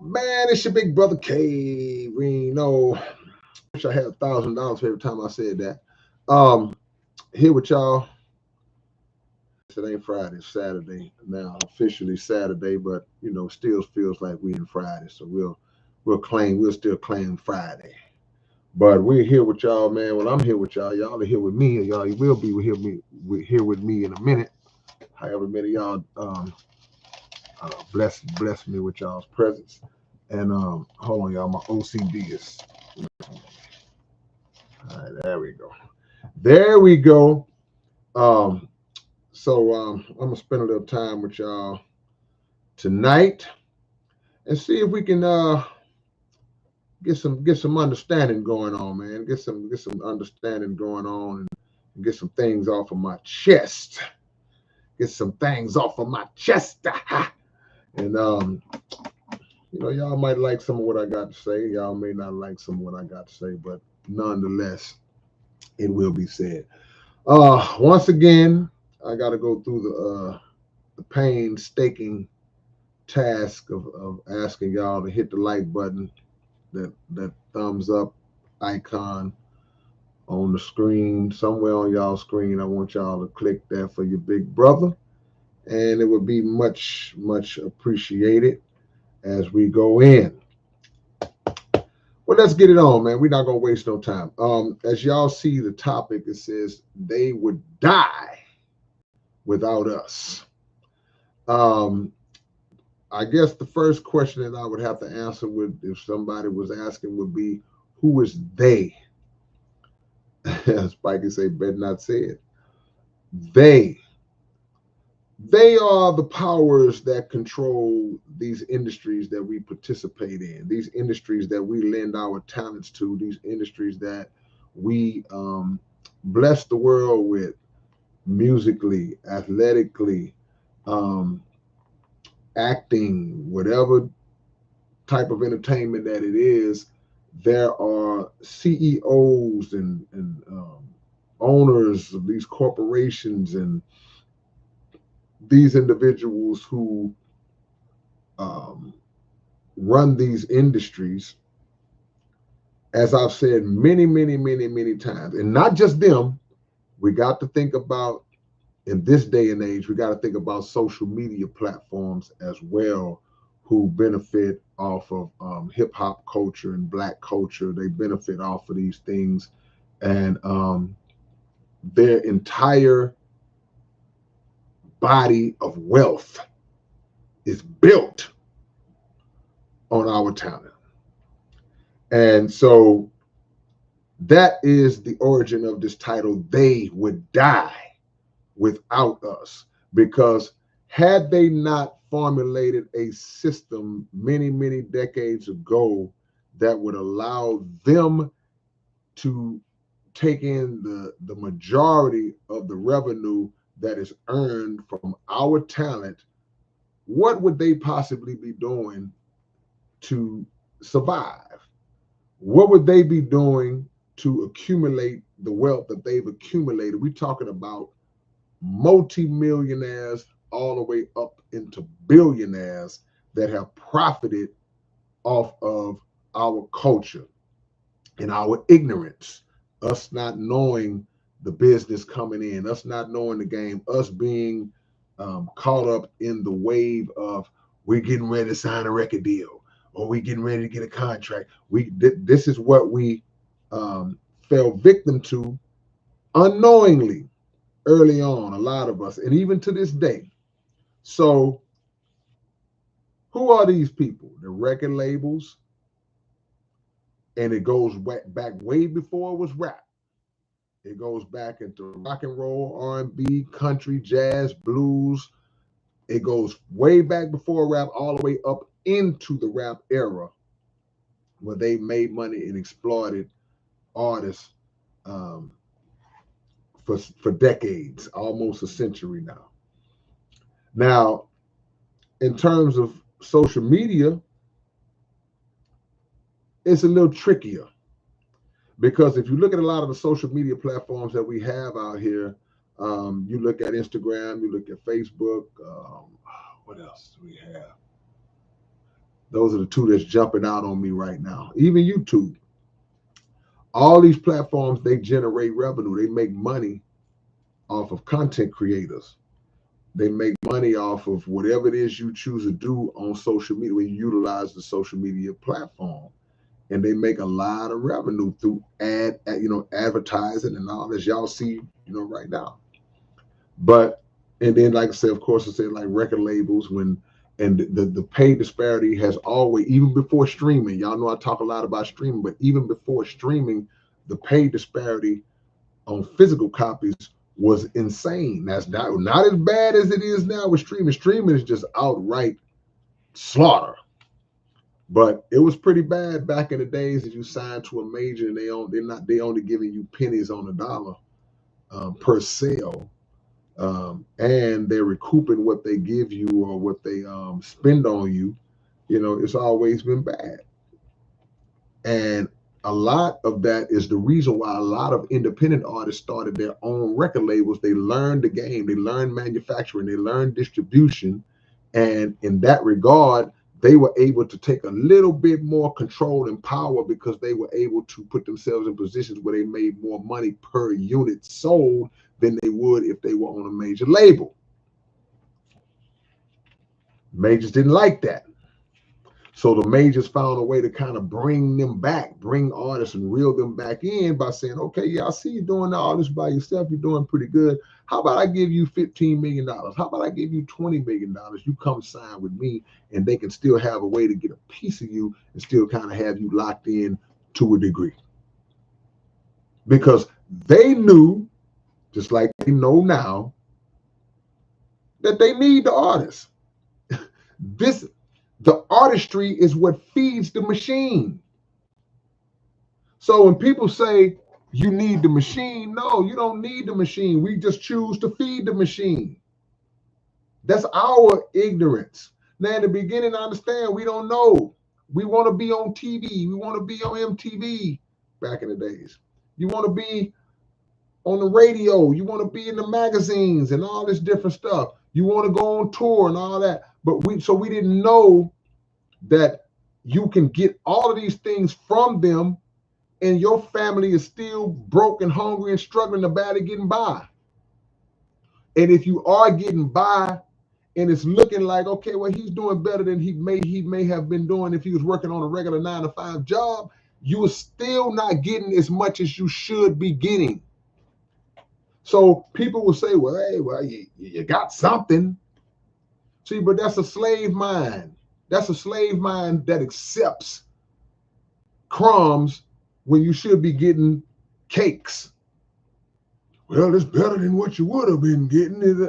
Man, it's your big brother K-Rino. Wish I had $1,000 for every time I said that. Here with y'all. It ain't Friday, it's Saturday now, officially Saturday, but still feels like we in Friday. So we'll still claim Friday. But we're here with y'all, man. Well, I'm here with y'all. Y'all are here with me, and y'all will be here with me in a minute. However many y'all bless me with y'all's presence. And hold on, y'all. My OCD is. All right, there we go. There we go. So I'm gonna spend a little time with y'all tonight and see if we can get some understanding going on, man. Get some understanding going on and get some things off of my chest. Get some things off of my chest. And y'all might like some of what I got to say. Y'all may not like some of what I got to say, but nonetheless, it will be said. Once again, I got to go through the painstaking task of asking y'all to hit the like button, that thumbs up icon on the screen, somewhere on y'all screen. I want y'all to click that for your big brother, and it would be much, much appreciated as we go in. Well, let's get it on, man. We're not gonna waste no time. As y'all see the topic, it says they would die without us. I guess the first question that I would have to answer if somebody was asking, would be, who is they? Spikey say, better not say it. They are the powers that control these industries that we participate in, these industries that we lend our talents to, these industries that we bless the world with, musically, athletically, acting, whatever type of entertainment that it is. There are CEOs and owners of these corporations and these individuals who run these industries. As I've said many, many, many, many times, and not just them, we got to think about, in this day and age, we got to think about social media platforms as well, who benefit off of hip hop culture and black culture. They benefit off of these things, and their entire body of wealth is built on our talent. And so that is the origin of this title, They Would Die Without Us. Because had they not formulated a system many, many decades ago that would allow them to take in the majority of the revenue that is earned from our talent, what would they possibly be doing to survive? What would they be doing to accumulate the wealth that they've accumulated? We're talking about multi-millionaires all the way up into billionaires that have profited off of our culture and our ignorance, us not knowing the business coming in, us not knowing the game, us being caught up in the wave of, we're getting ready to sign a record deal, or we getting ready to get a contract. This is what we fell victim to unknowingly early on, a lot of us, and even to this day. So who are these people? The record labels, and it goes back way before it was rap. It goes back into rock and roll, R&B, country, jazz, blues. It goes way back before rap, all the way up into the rap era, where they made money and exploited artists for decades, almost a century now. Now, in terms of social media, it's a little trickier, because if you look at a lot of the social media platforms that we have out here, you look at Instagram, you look at Facebook, what else do we have? Those are the two that's jumping out on me right now. Even YouTube. All these platforms, they generate revenue. They make money off of content creators. They make money off of whatever it is you choose to do on social media when you utilize the social media platform. And they make a lot of revenue through advertising and all this y'all see, right now. But, and then, like I said, of course, I said like record labels and the pay disparity has always, even before streaming, y'all know I talk a lot about streaming, but even before streaming, the pay disparity on physical copies was insane. That's not as bad as it is now with streaming. Streaming is just outright slaughter. But it was pretty bad back in the days that you signed to a major and they only giving you pennies on the dollar per sale. And they're recouping what they give you or what they spend on you. It's always been bad. And a lot of that is the reason why a lot of independent artists started their own record labels. They learned the game, they learned manufacturing, they learned distribution. And in that regard, they were able to take a little bit more control and power because they were able to put themselves in positions where they made more money per unit sold than they would if they were on a major label. Majors didn't like that. So the majors found a way to kind of bring them back, bring artists and reel them back in by saying, okay, yeah, I see you doing all this by yourself. You're doing pretty good. How about I give you $15 million? How about I give you $20 million? You come sign with me, and they can still have a way to get a piece of you and still kind of have you locked in to a degree. Because they knew, just like they know now, that they need the artists. The artistry is what feeds the machine. So when people say you need the machine, no, you don't need the machine. We just choose to feed the machine. That's our ignorance. Now, in the beginning, I understand we don't know. We want to be on TV. We want to be on MTV back in the days. You want to be on the radio. You want to be in the magazines and all this different stuff. You want to go on tour and all that. But we didn't know that you can get all of these things from them and your family is still broke and hungry and struggling about getting by. And if you are getting by and it's looking like, okay, well, he's doing better than he may have been doing if he was working on a regular 9-to-5 job, you are still not getting as much as you should be getting. So people will say, well, hey, well, you got something. See, but that's a slave mind. That's a slave mind that accepts crumbs when you should be getting cakes. Well, it's better than what you would have been getting.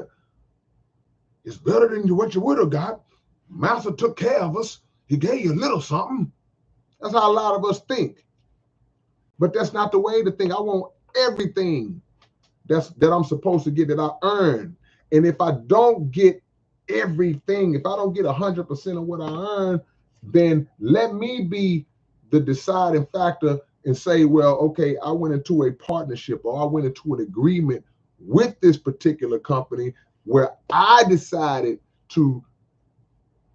It's better than what you would have got. Master took care of us. He gave you a little something. That's how a lot of us think. But that's not the way to think. I want everything that I'm supposed to get, that I earn. And if I don't get everything, if I don't get 100% of what I earn, then let me be the deciding factor and say, well, okay, I went into a partnership or I went into an agreement with this particular company where I decided to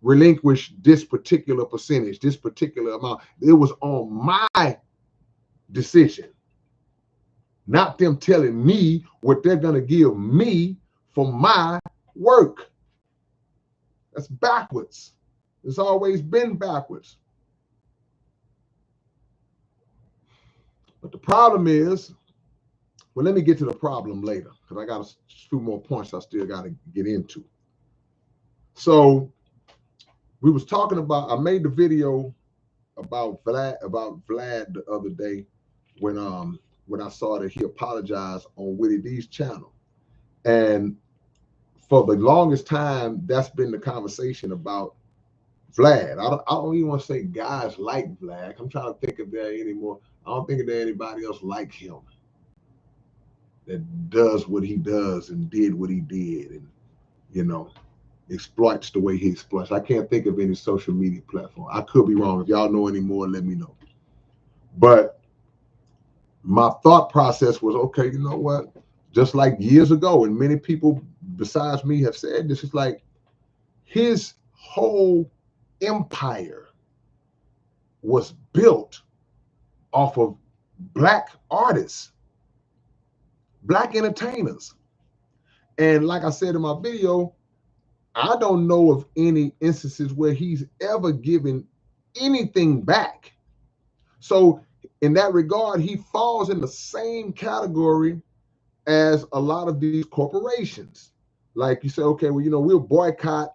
relinquish this particular percentage, this particular amount. It was on my decision, not them telling me what they're going to give me for my work. That's backwards. It's always been backwards. But the problem is, well, let me get to the problem later because I got a few more points I still got to get into. So we was talking about, I made the video about Vlad the other day when I saw that he apologized on Willie D's channel. And for the longest time, that's been the conversation about Vlad. I don't even want to say guys like Vlad. I'm trying to think if there anymore. I don't think there's anybody else like him that does what he does and did what he did and, exploits the way he exploits. I can't think of any social media platform. I could be wrong. If y'all know any more, let me know. But my thought process was, okay, you know what? Just like years ago, and many people besides me have said this, is like his whole empire was built off of Black artists, Black entertainers. And like I said in my video, I don't know of any instances where he's ever given anything back. So in that regard, he falls in the same category as a lot of these corporations. Like you say, okay, well, you know, we'll boycott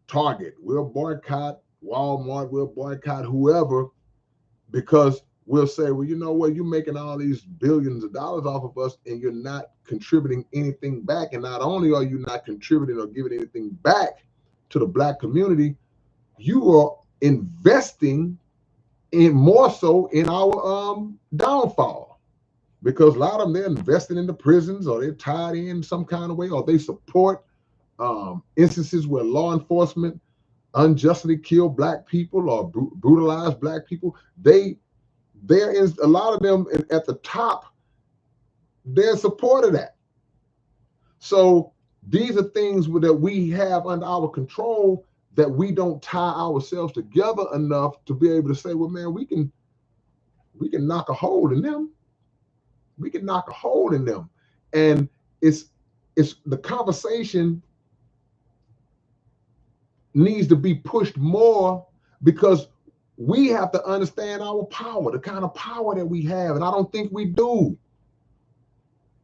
Target, we'll boycott Walmart, we'll boycott whoever, because we'll say, well, you know what, you're making all these billions of dollars off of us and you're not contributing anything back. And not only are you not contributing or giving anything back to the Black community, you are investing in more so in our downfall, because a lot of them, they're investing in the prisons, or they're tied in some kind of way, or they support instances where law enforcement unjustly kill Black people or brutalize Black people. There is a lot of them at the top, they're in support of that. So these are things that we have under our control, that we don't tie ourselves together enough to be able to say, well, man, we can knock a hole in them. We can knock a hole in them. And it's the conversation needs to be pushed more, because we have to understand our power, the kind of power that we have. And I don't think we do.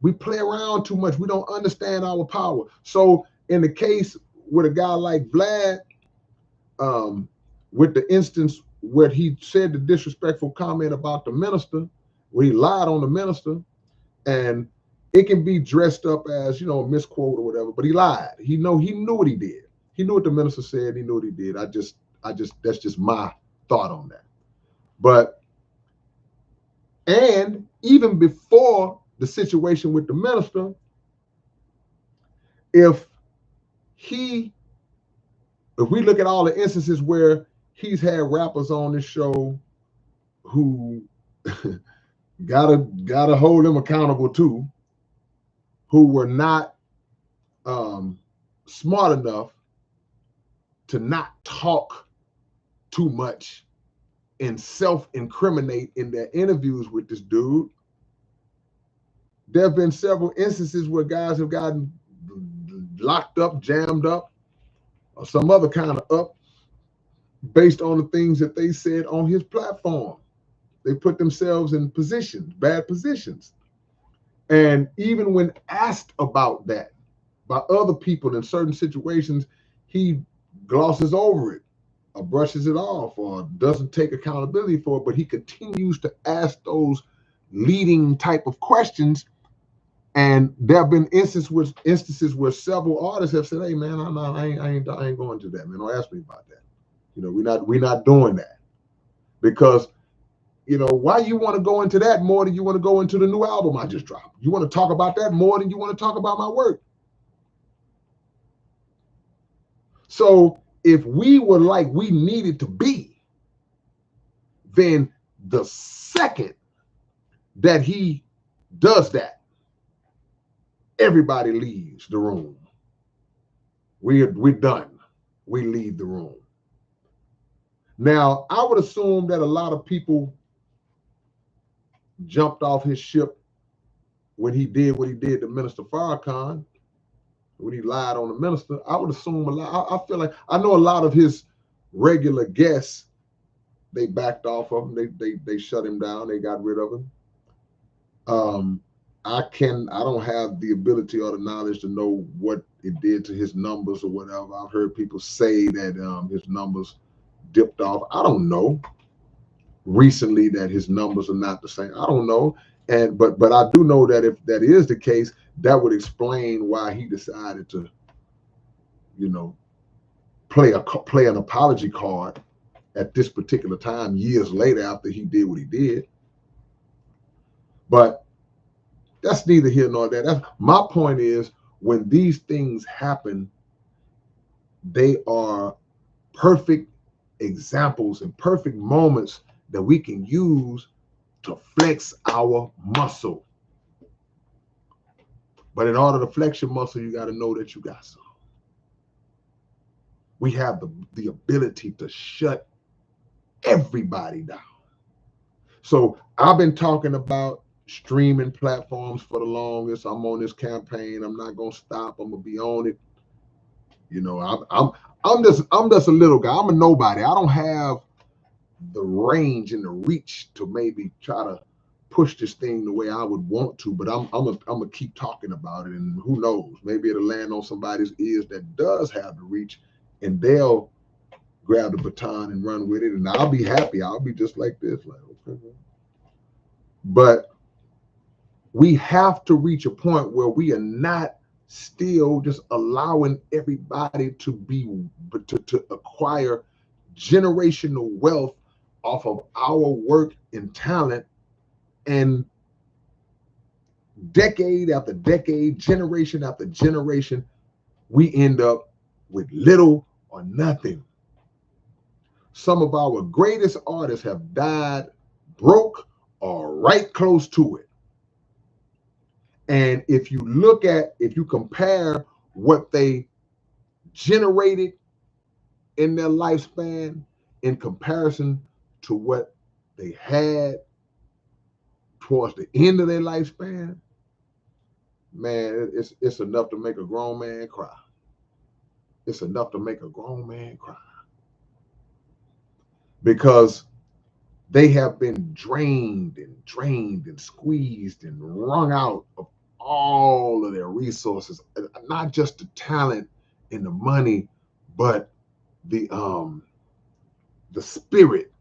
We play around too much. We don't understand our power. So in the case with a guy like Vlad, with the instance where he said the disrespectful comment about the minister, where he lied on the minister, and it can be dressed up as, you know, a misquote or whatever, but he lied. He knew what he did. He knew what the minister said. He knew what he did. That's just my thought on that. But, and even before the situation with the minister, if we look at all the instances where he's had rappers on this show who gotta hold them accountable too, who were not smart enough to not talk too much and self-incriminate in their interviews with this dude. There have been several instances where guys have gotten locked up, jammed up, or some other kind of up, based on the things that they said on his platform. They put themselves in positions, bad positions. And even when asked about that by other people in certain situations, he glosses over it or brushes it off or doesn't take accountability for it, but he continues to ask those leading type of questions. And there have been instances where several artists have said, hey man, I ain't going to that, man. Don't ask me about that. You know, we're not doing that. Because, you know, why you want to go into that more than you want to go into the new album I just dropped? You want to talk about that more than you want to talk about my work. So if we were like we needed to be, then the second that he does that, everybody leaves the room. We're done. We leave the room. Now, I would assume that a lot of people jumped off his ship when he did what he did to Minister Farrakhan, when he lied on the minister. I would assume a lot. I feel like I know a lot of his regular guests, they backed off of him. They shut him down. They got rid of him. I don't have the ability or the knowledge to know what it did to his numbers or whatever. I've heard people say that his numbers dipped off. I don't know. Recently, that his numbers are not the same. I don't know. But I do know that if that is the case, that would explain why he decided to, you know, play an apology card at this particular time, years later after he did what he did. But that's neither here nor there. My point is, when these things happen, they are perfect examples and perfect moments that we can use to flex our muscle. But in order to flex your muscle, you got to know that you got some. We have the ability to shut everybody down. So I've been talking about streaming platforms for the longest. I'm on this campaign. I'm not gonna stop. I'm gonna be on it. You know, I'm just a little guy. I'm a nobody. I don't have the range and the reach to maybe try to push this thing the way I would want to, but I'm gonna keep talking about it, and who knows, maybe it'll land on somebody's ears that does have the reach, and they'll grab the baton and run with it, and I'll be happy. I'll be just like this, like, okay. But we have to reach a point where we are not still just allowing everybody to acquire generational wealth off of our work and talent, and decade after decade, generation after generation, we end up with little or nothing. Some of our greatest artists have died broke or right close to it. And if you compare what they generated in their lifespan in comparison to what they had towards the end of their lifespan, man, it's enough to make a grown man cry. It's enough to make a grown man cry. Because they have been drained and squeezed and wrung out of all of their resources, not just the talent and the money, but the spirit,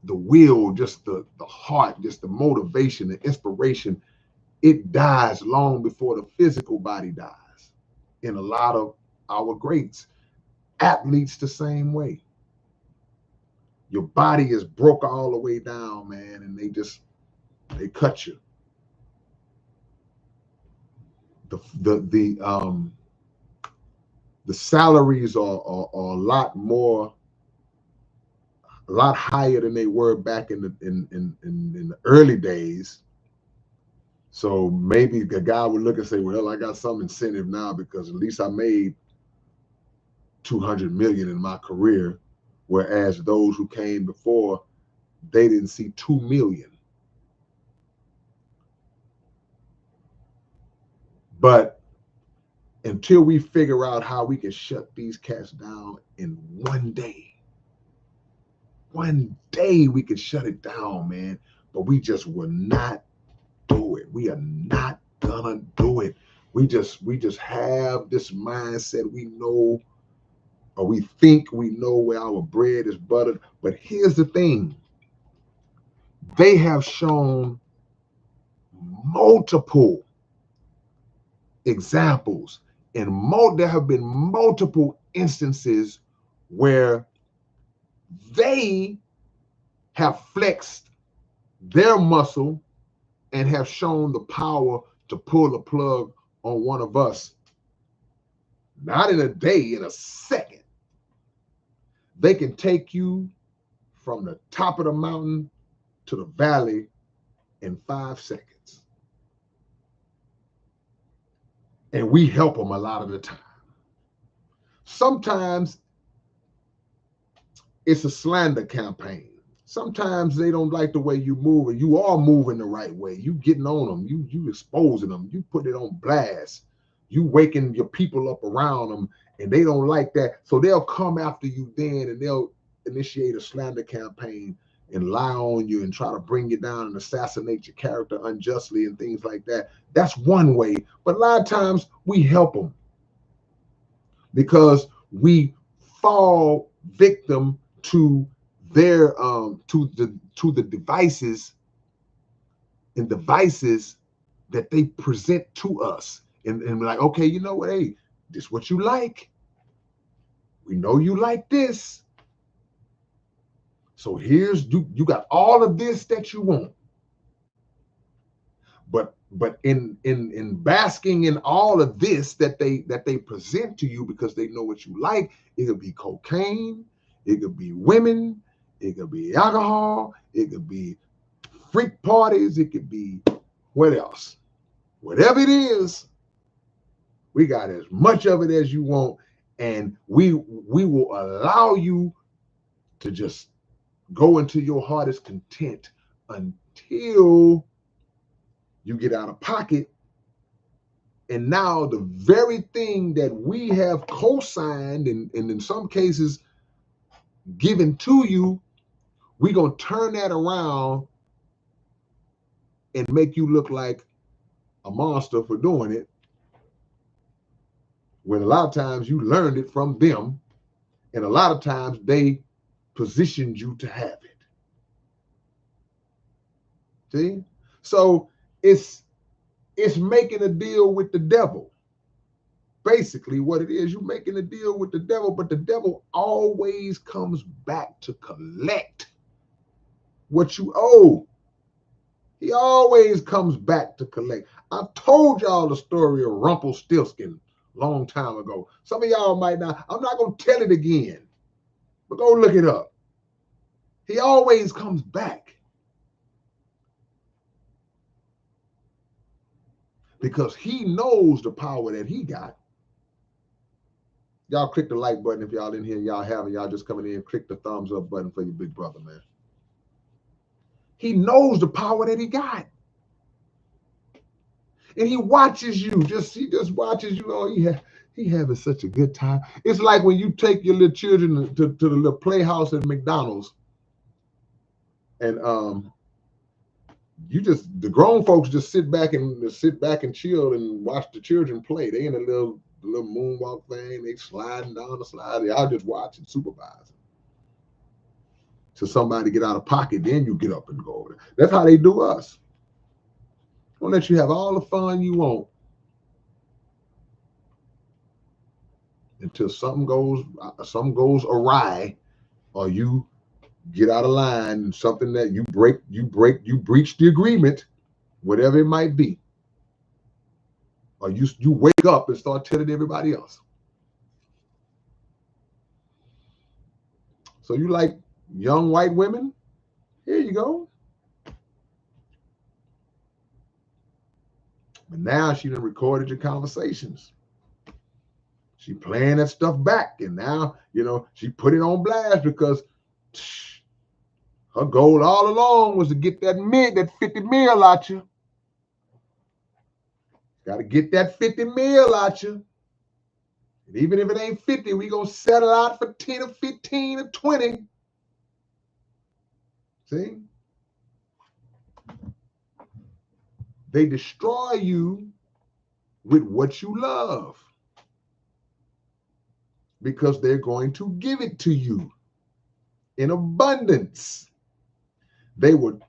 the will, just the heart, just the motivation, the inspiration. It dies long before the physical body dies. In a lot of our greats, athletes the same way. Your body is broke all the way down, man, and they cut you. The salaries are a lot higher than they were back in the early days. So maybe the guy would look and say, well, I got some incentive now because at least I made 200 million in my career, whereas those who came before, they didn't see 2 million. But until we figure out how we can shut these cats down in one day we could shut it down, man. But we just will not do it. We are not gonna do it. We just have this mindset. We know, or we think we know where our bread is buttered. But here's the thing. They have shown multiple examples, and there have been multiple instances where they have flexed their muscle and have shown the power to pull the plug on one of us. Not in a day, in a second. They can take you from the top of the mountain to the valley in 5 seconds. And we help them a lot of the time. Sometimes it's a slander campaign. Sometimes they don't like the way you move, and you are moving the right way. You getting on them, you exposing them, you put it on blast, you waking your people up around them, and they don't like that. So they'll come after you then, and they'll initiate a slander campaign and lie on you and try to bring you down and assassinate your character unjustly and things like that. That's one way. But a lot of times we help them because we fall victim to their to the devices that they present to us, and we're like, okay, you know what, hey, this what you like, we know you like this, so here's you got all of this that you want, but in basking in all of this that they present to you because they know what you like, it could be cocaine, it could be women, it could be alcohol, it could be freak parties, it could be what else? Whatever it is, we got as much of it as you want, and we will allow you to just go into your hardest content until you get out of pocket. And now the very thing that we have co-signed and in some cases given to you, we're going to turn that around and make you look like a monster for doing it, when a lot of times you learned it from them, and a lot of times they positioned you to have it. See? So it's making a deal with the devil. Basically what it is, you're making a deal with the devil, but the devil always comes back to collect what you owe. He always comes back to collect. I've told y'all the story of Rumpelstiltskin a long time ago. Some of y'all might not. I'm not going to tell it again, but go look it up. He always comes back because he knows the power that he got. Y'all click the like button if y'all in here. Y'all haven't. Y'all just coming in. Click the thumbs up button for your big brother, man. He knows the power that he got. And he watches you. He just watches you. Oh, he having such a good time. It's like when you take your little children to the little playhouse at McDonald's, and the grown folks just sit back and chill and watch the children play. They in a little moonwalk thing. They sliding down the slide. Y'all just watch and supervise. So somebody get out of pocket, then you get up and go over there. That's how they do us. They'll let you have all the fun you want until something goes awry, or you get out of line, and something that you breach the agreement, whatever it might be, or you wake up and start telling everybody else. So you like young white women? Here you go. But now she done recorded your conversations. She playing that stuff back, and now she put it on blast because her goal all along was to get that 50 mil out you. Got to get that 50 mil out you. And even if it ain't 50, we gonna settle out for 10 or 15 or 20. See? They destroy you with what you love because they're going to give it to you in abundance. They will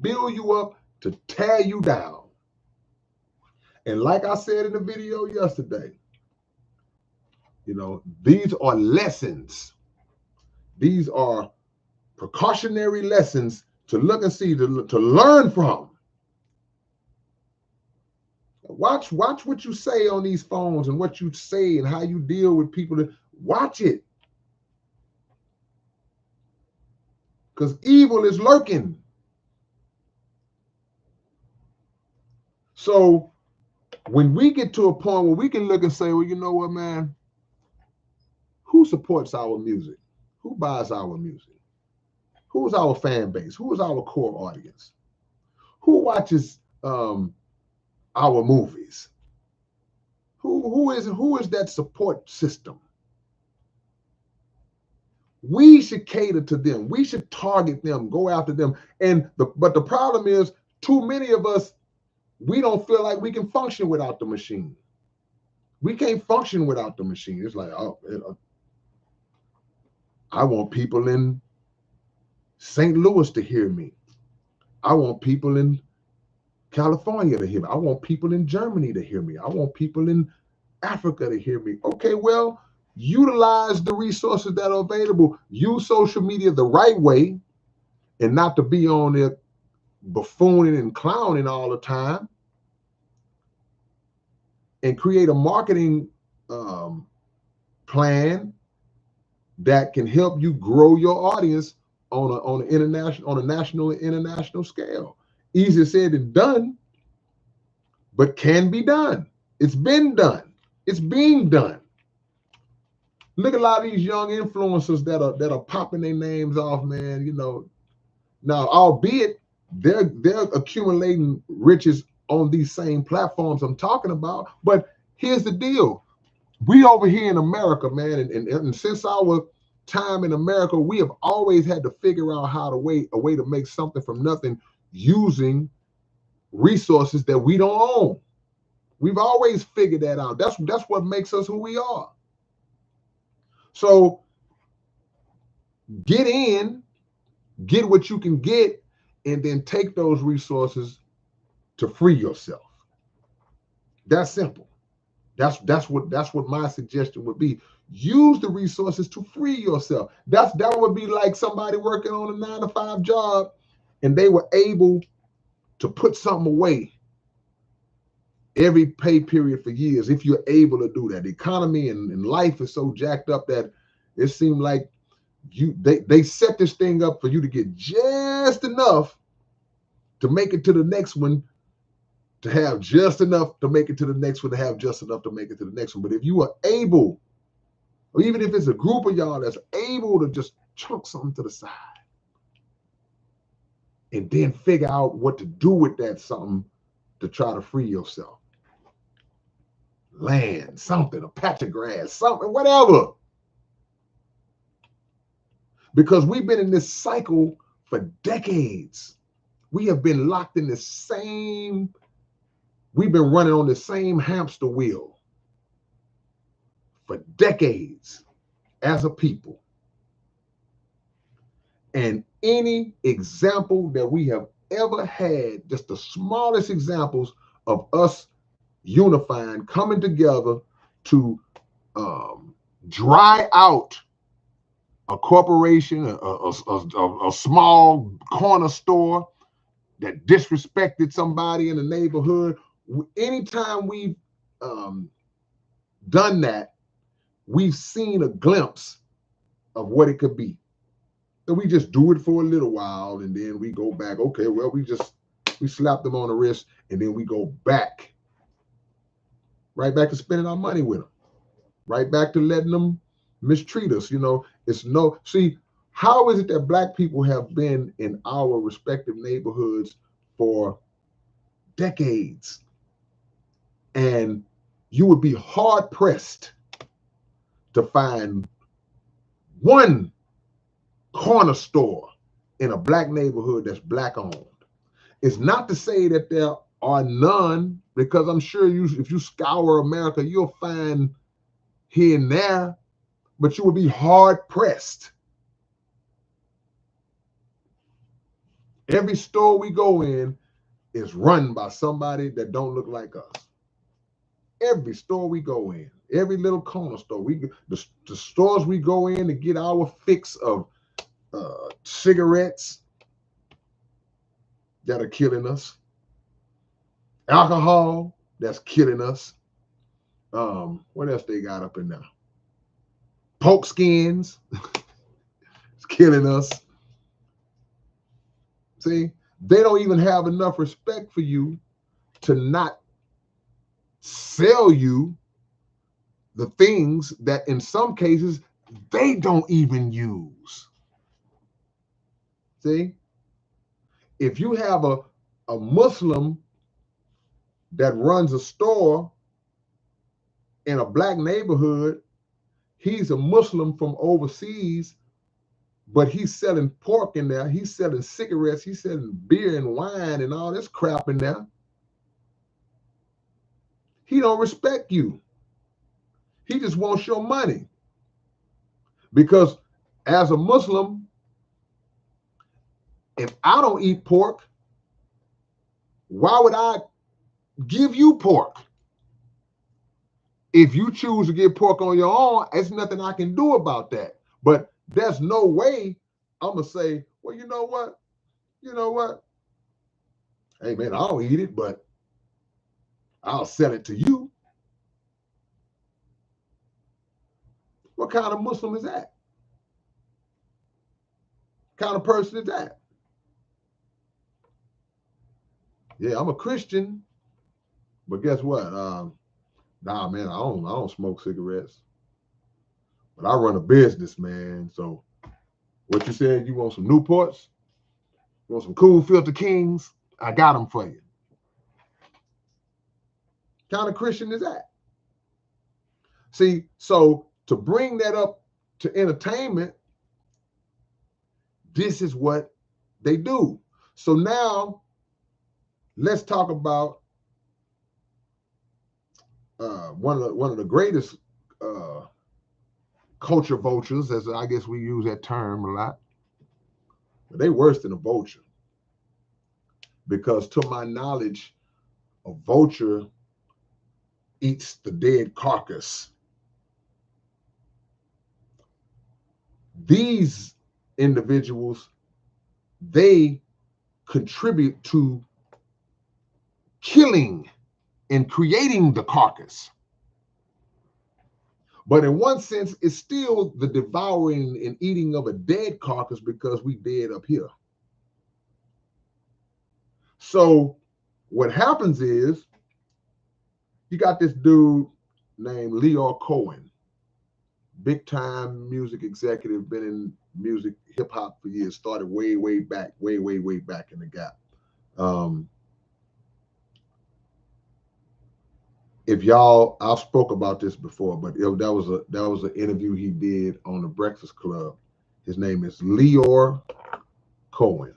build you up to tear you down. And like I said in the video yesterday, these are lessons. These are precautionary lessons to look and see, to learn from. Watch what you say on these phones and what you say and how you deal with people. Watch it. Because evil is lurking. So when we get to a point where we can look and say, well, you know what, man? Who supports our music? Who buys our music? Who is our fan base? Who is our core audience? Who watches our movies? Who is that support system? We should cater to them. We should target them, go after them. But the problem is, too many of us, we don't feel like we can function without the machine. We can't function without the machine. It's like, I want people in St. Louis to hear me. I want people in California to hear me. I want people in Germany to hear me. I want people in Africa to hear me. Okay, well, utilize the resources that are available. Use social media the right way and not to be on there buffooning and clowning all the time. And create a marketing plan that can help you grow your audience on a national and international scale. Easier said than done, but can be done. It's been done. It's being done. Look at a lot of these young influencers that are popping their names off, man. Now, albeit they're accumulating riches on these same platforms I'm talking about, but here's the deal: we over here in America, man, and since our time in America, we have always had to figure out a way to make something from nothing using resources that we don't own. We've always figured that out. That's what makes us who we are. So get in, get what you can get, and then take those resources to free yourself. That's simple. That's what my suggestion would be. Use the resources to free yourself. That would be like somebody working on a 9-to-5 job and they were able to put something away every pay period for years. If you're able to do that, the economy and life is so jacked up that it seemed like they set this thing up for you to get just enough to make it to the next one, to have just enough to make it to the next one, to have just enough to make it to the next one. But if you are able, or even if it's a group of y'all that's able to just chunk something to the side and then figure out what to do with that something to try to free yourself. Land, something, a patch of grass, something, whatever. Because we've been in this cycle for decades. We have been locked in we've been running on the same hamster wheel for decades as a people. And any example that we have ever had, just the smallest examples of us unifying, coming together to dry out a corporation, a small corner store that disrespected somebody in the neighborhood. Anytime we've done that, we've seen a glimpse of what it could be. And we just do it for a little while, and then we go back. Okay, well, we slap them on the wrist, and then we go back, right back to spending our money with them, right back to letting them mistreat us. See, how is it that Black people have been in our respective neighborhoods for decades, and you would be hard pressed to find one corner store in a Black neighborhood that's Black owned? It's not to say that there are none, because I'm sure if you scour America, you'll find here and there, but you will be hard pressed. Every store we go in is run by somebody that don't look like us. Every store we go in, every little corner store, the stores we go in to get our fix of cigarettes that are killing us, alcohol that's killing us. What else they got up in there? Pork skins, it's killing us. See, they don't even have enough respect for you to not sell you the things that in some cases they don't even use. See, if you have a Muslim that runs a store in a Black neighborhood, he's a Muslim from overseas, but he's selling pork in there, he's selling cigarettes, he's selling beer and wine and all this crap in there. He don't respect you. He just wants your money. Because as a Muslim, if I don't eat pork, why would I give you pork? If you choose to get pork on your own, there's nothing I can do about that. But there's no way I'm going to say, well, you know what? Hey, man, I don't eat it, but I'll sell it to you. What kind of Muslim is that? What kind of person is that? Yeah, I'm a Christian, but guess what? Nah, man, I don't smoke cigarettes. But I run a business, man. So what you said, you want some Newports? You want some cool filter kings? I got them for you. What kind of Christian is that? See, so to bring that up to entertainment, this is what they do. So now let's talk about one of the greatest culture vultures, as I guess we use that term a lot. But they worse than a vulture, because to my knowledge, a vulture eats the dead carcass. These individuals, they contribute to killing and creating the carcass. But in one sense, it's still the devouring and eating of a dead carcass, because we dead up here. So what happens is, you got this dude named Leor Cohen, big time music executive, been in music, hip hop for years, started way back in the gap. If y'all, I've spoke about this before, but that was an interview he did on the Breakfast Club. His name is Leor Cohen.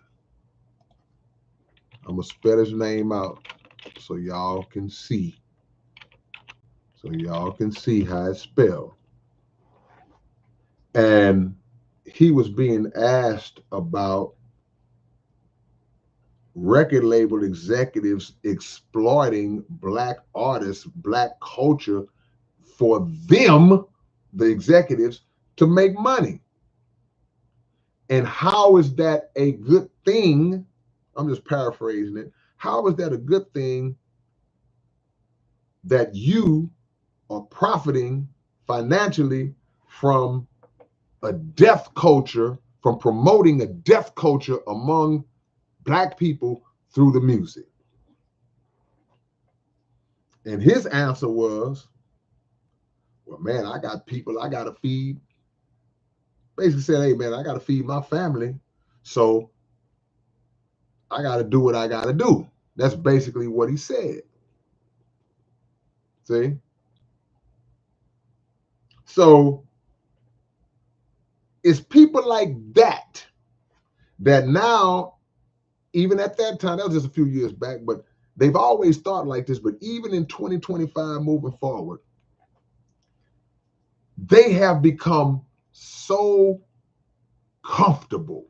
I'm gonna spell his name out so y'all can see. So y'all can see how it's spelled. And he was being asked about record label executives exploiting Black artists, Black culture, for them, the executives, to make money. And how is that a good thing? I'm just paraphrasing it. How is that a good thing that you are profiting financially from a death culture, from promoting a death culture among Black people through the music? And his answer was, well, man, I got people I got to feed. Basically said, hey, man, I got to feed my family, so I got to do what I got to do. That's basically what he said. See? So it's people like that now, even at that time, that was just a few years back, but they've always thought like this. But even in 2025 moving forward, they have become so comfortable.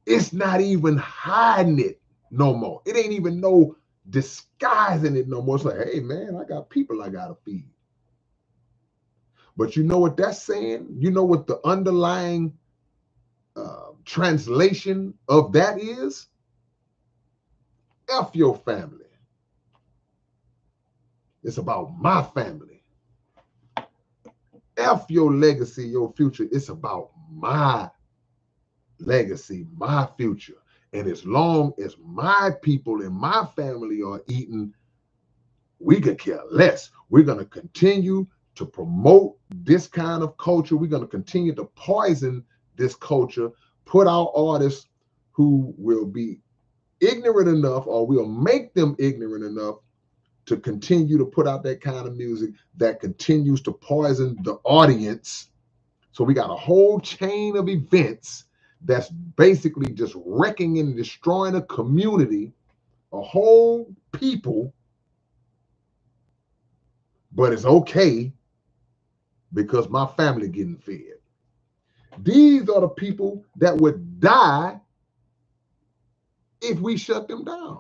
It's not even hiding it no more. It ain't even no disguising it no more. It's like, hey, man, I got people I got to feed. But you know what that's saying? You know what the underlying translation of that is? F your family. It's about my family. F your legacy, your future. It's about my legacy, my future. And as long as my people and my family are eating, we could care less. We're going to continue to promote this kind of culture. We're going to continue to poison this culture, put out artists who will be ignorant enough, or we'll make them ignorant enough to continue to put out that kind of music that continues to poison the audience. So we got a whole chain of events that's basically just wrecking and destroying a community, a whole people. But it's okay because my family getting fed. These are the people that would die if we shut them down.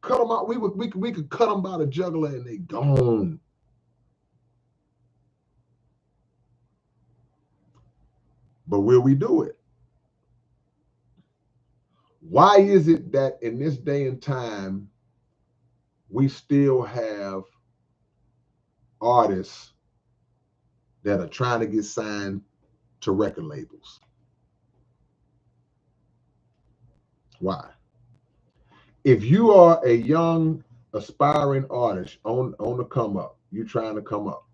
Cut them out. We could cut them by the jugular and they gone. But will we do it? Why is it that in this day and time, we still have artists that are trying to get signed to record labels? Why? If you are a young, aspiring artist on the come up, you're trying to come up,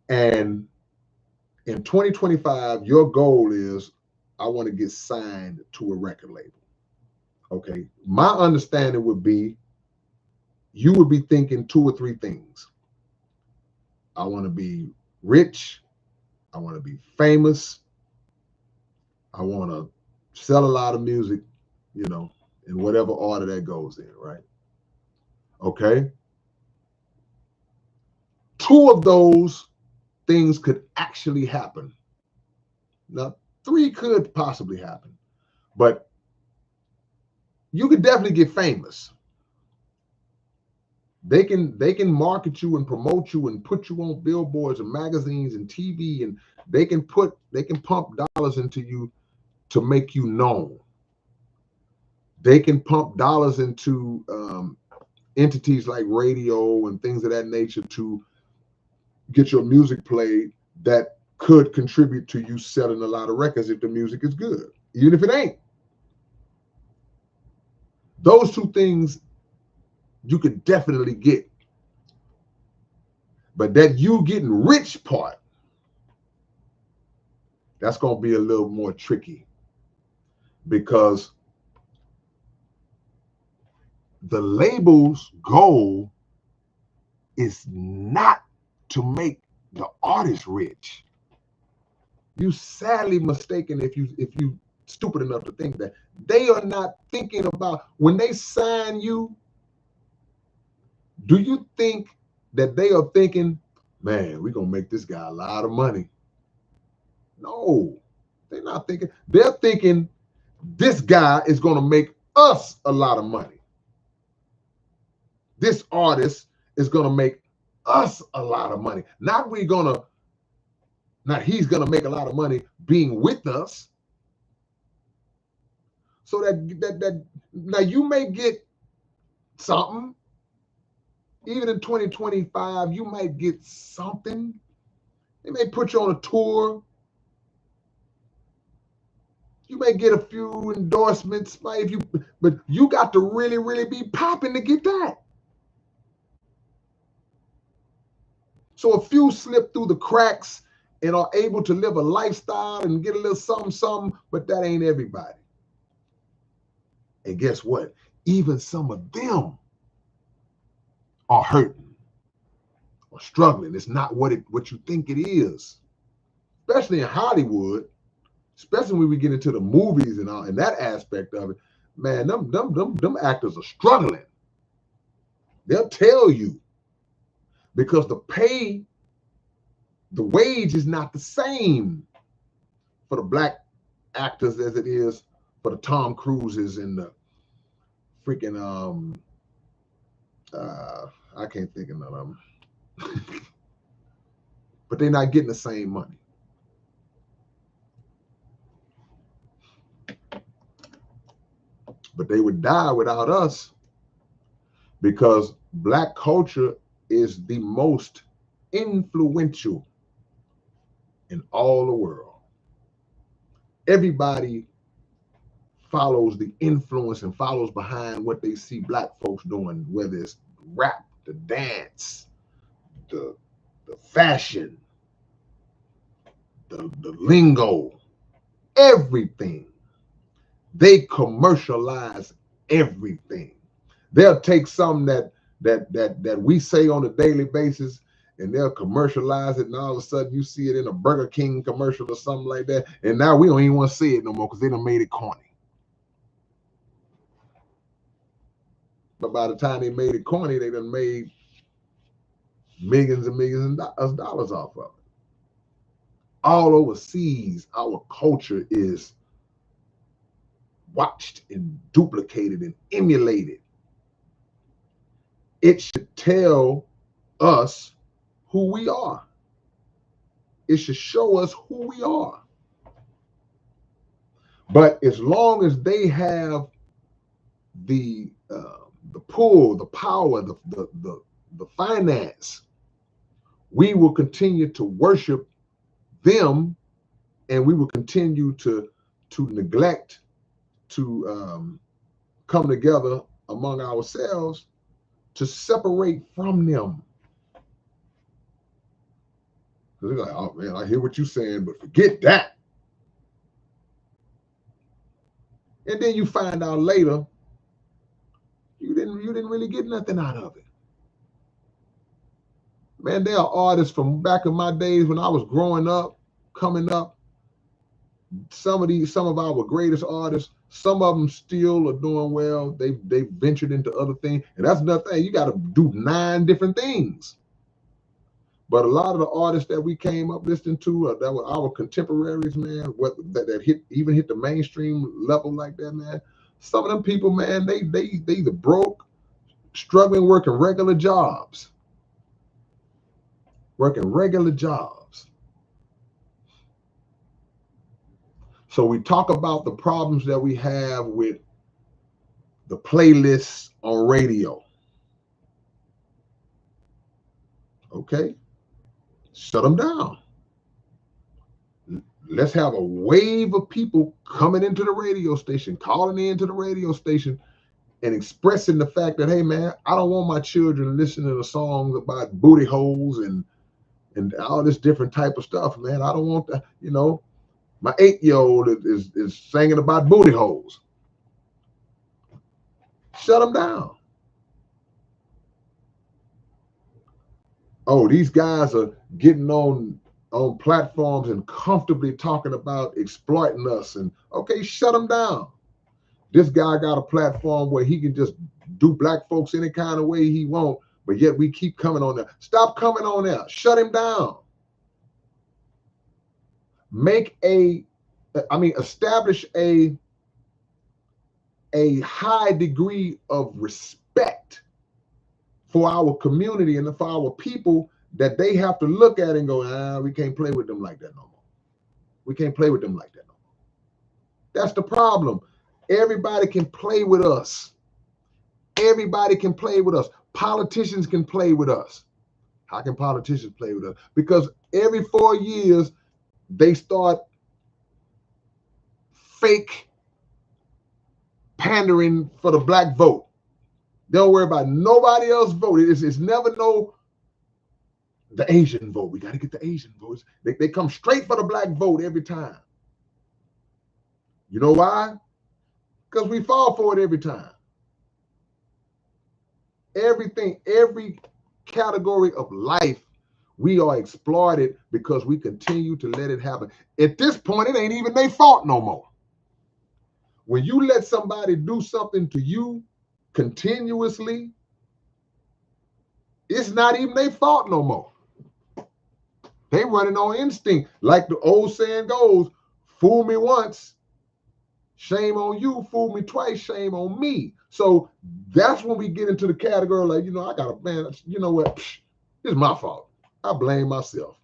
And in 2025, your goal is, I want to get signed to a record label. Okay. My understanding would be, you would be thinking 2 or 3 things. I want to be rich. I want to be famous. I want to sell a lot of music, you know, in whatever order that goes in, right? Okay. 2 of those things could actually happen. Now, 3 could possibly happen, but you could definitely get famous. They can market you and promote you and put you on billboards and magazines and TV, and they can pump dollars into you to make you known. They can pump dollars into entities like radio and things of that nature to get your music played, that could contribute to you selling a lot of records if the music is good, even if it ain't. Those 2 things you could definitely get. But that you getting rich part, that's going to be a little more tricky, because the label's goal is not to make the artist rich. You sadly mistaken if you stupid enough to think that. They are not thinking about, when they sign you, do you think that they are thinking, man, we're going to make this guy a lot of money? No, they're not thinking. They're thinking, this guy is going to make us a lot of money. This artist is going to make us a lot of money. Not he's going to make a lot of money being with us. So that now you may get something. Even in 2025, you might get something. They may put you on a tour. You may get a few endorsements, but you got to really, really be popping to get that. So a few slip through the cracks and are able to live a lifestyle and get a little something, but that ain't everybody. And guess what? Even some of them are hurting or struggling. It's not what you think it is, especially in Hollywood. Especially when we get into the movies and all, and that aspect of it, man, them actors are struggling. They'll tell you, because the wage is not the same for the black actors as it is for the Tom Cruises and the freaking I can't think of none of them. But they're not getting the same money. But they would die without us, because black culture is the most influential in all the world. Everybody follows the influence and follows behind what they see black folks doing, whether it's rap, the dance, the fashion, the lingo, everything. They commercialize everything. They'll take something that we say on a daily basis, and they'll commercialize it, and all of a sudden you see it in a Burger King commercial or something like that, and now we don't even want to see it no more because they done made it corny. But by the time they made it corny, they done made millions and millions of dollars off of it. All overseas, our culture is watched and duplicated and emulated. It should tell us who we are. It should show us who we are. But as long as they have the pull, the power, the finance, we will continue to worship them, and we will continue to neglect to come together among ourselves to separate from them. Because they're like, oh man, I hear what you're saying, but forget that. And then you find out later, you didn't really get nothing out of it. Man, there are artists from back in my days when I was growing up, coming up. Some of our greatest artists, some of them still are doing well. They ventured into other things, and that's another thing. You got to do 9 different things. But a lot of the artists that we came up listening to, that were our contemporaries, man, that hit the mainstream level like that, man. Some of them people, man, they either broke, struggling, working regular jobs. So we talk about the problems that we have with the playlists on radio. Okay, shut them down. Let's have a wave of people coming into the radio station, calling into the radio station, and expressing the fact that, hey man, I don't want my children listening to songs about booty holes and all this different type of stuff, man. I don't want that, you know. My 8-year-old is singing about booty holes. Shut them down. Oh, these guys are getting on platforms and comfortably talking about exploiting us. And okay, shut them down. This guy got a platform where he can just do black folks any kind of way he wants, but yet we keep coming on there. Stop coming on there. Shut him down. Establish a high degree of respect for our community and for our people, that they have to look at and go, we can't play with them like that no more. We can't play with them like that no more. That's the problem. Everybody can play with us. Everybody can play with us. Politicians can play with us. How can politicians play with us? Because every 4 years, they start fake pandering for the black vote. They don't worry about nobody else vote. It's never the Asian vote. We got to get the Asian votes. They come straight for the black vote every time. You know why? Because we fall for it every time. Every category of life, we are exploited because we continue to let it happen. At this point, it ain't even their fault no more. When you let somebody do something to you continuously, it's not even their fault no more. They running on instinct. Like the old saying goes, fool me once, shame on you. Fool me twice, shame on me. So that's when we get into the category like, I got a man, you know what? It's my fault. I blame myself.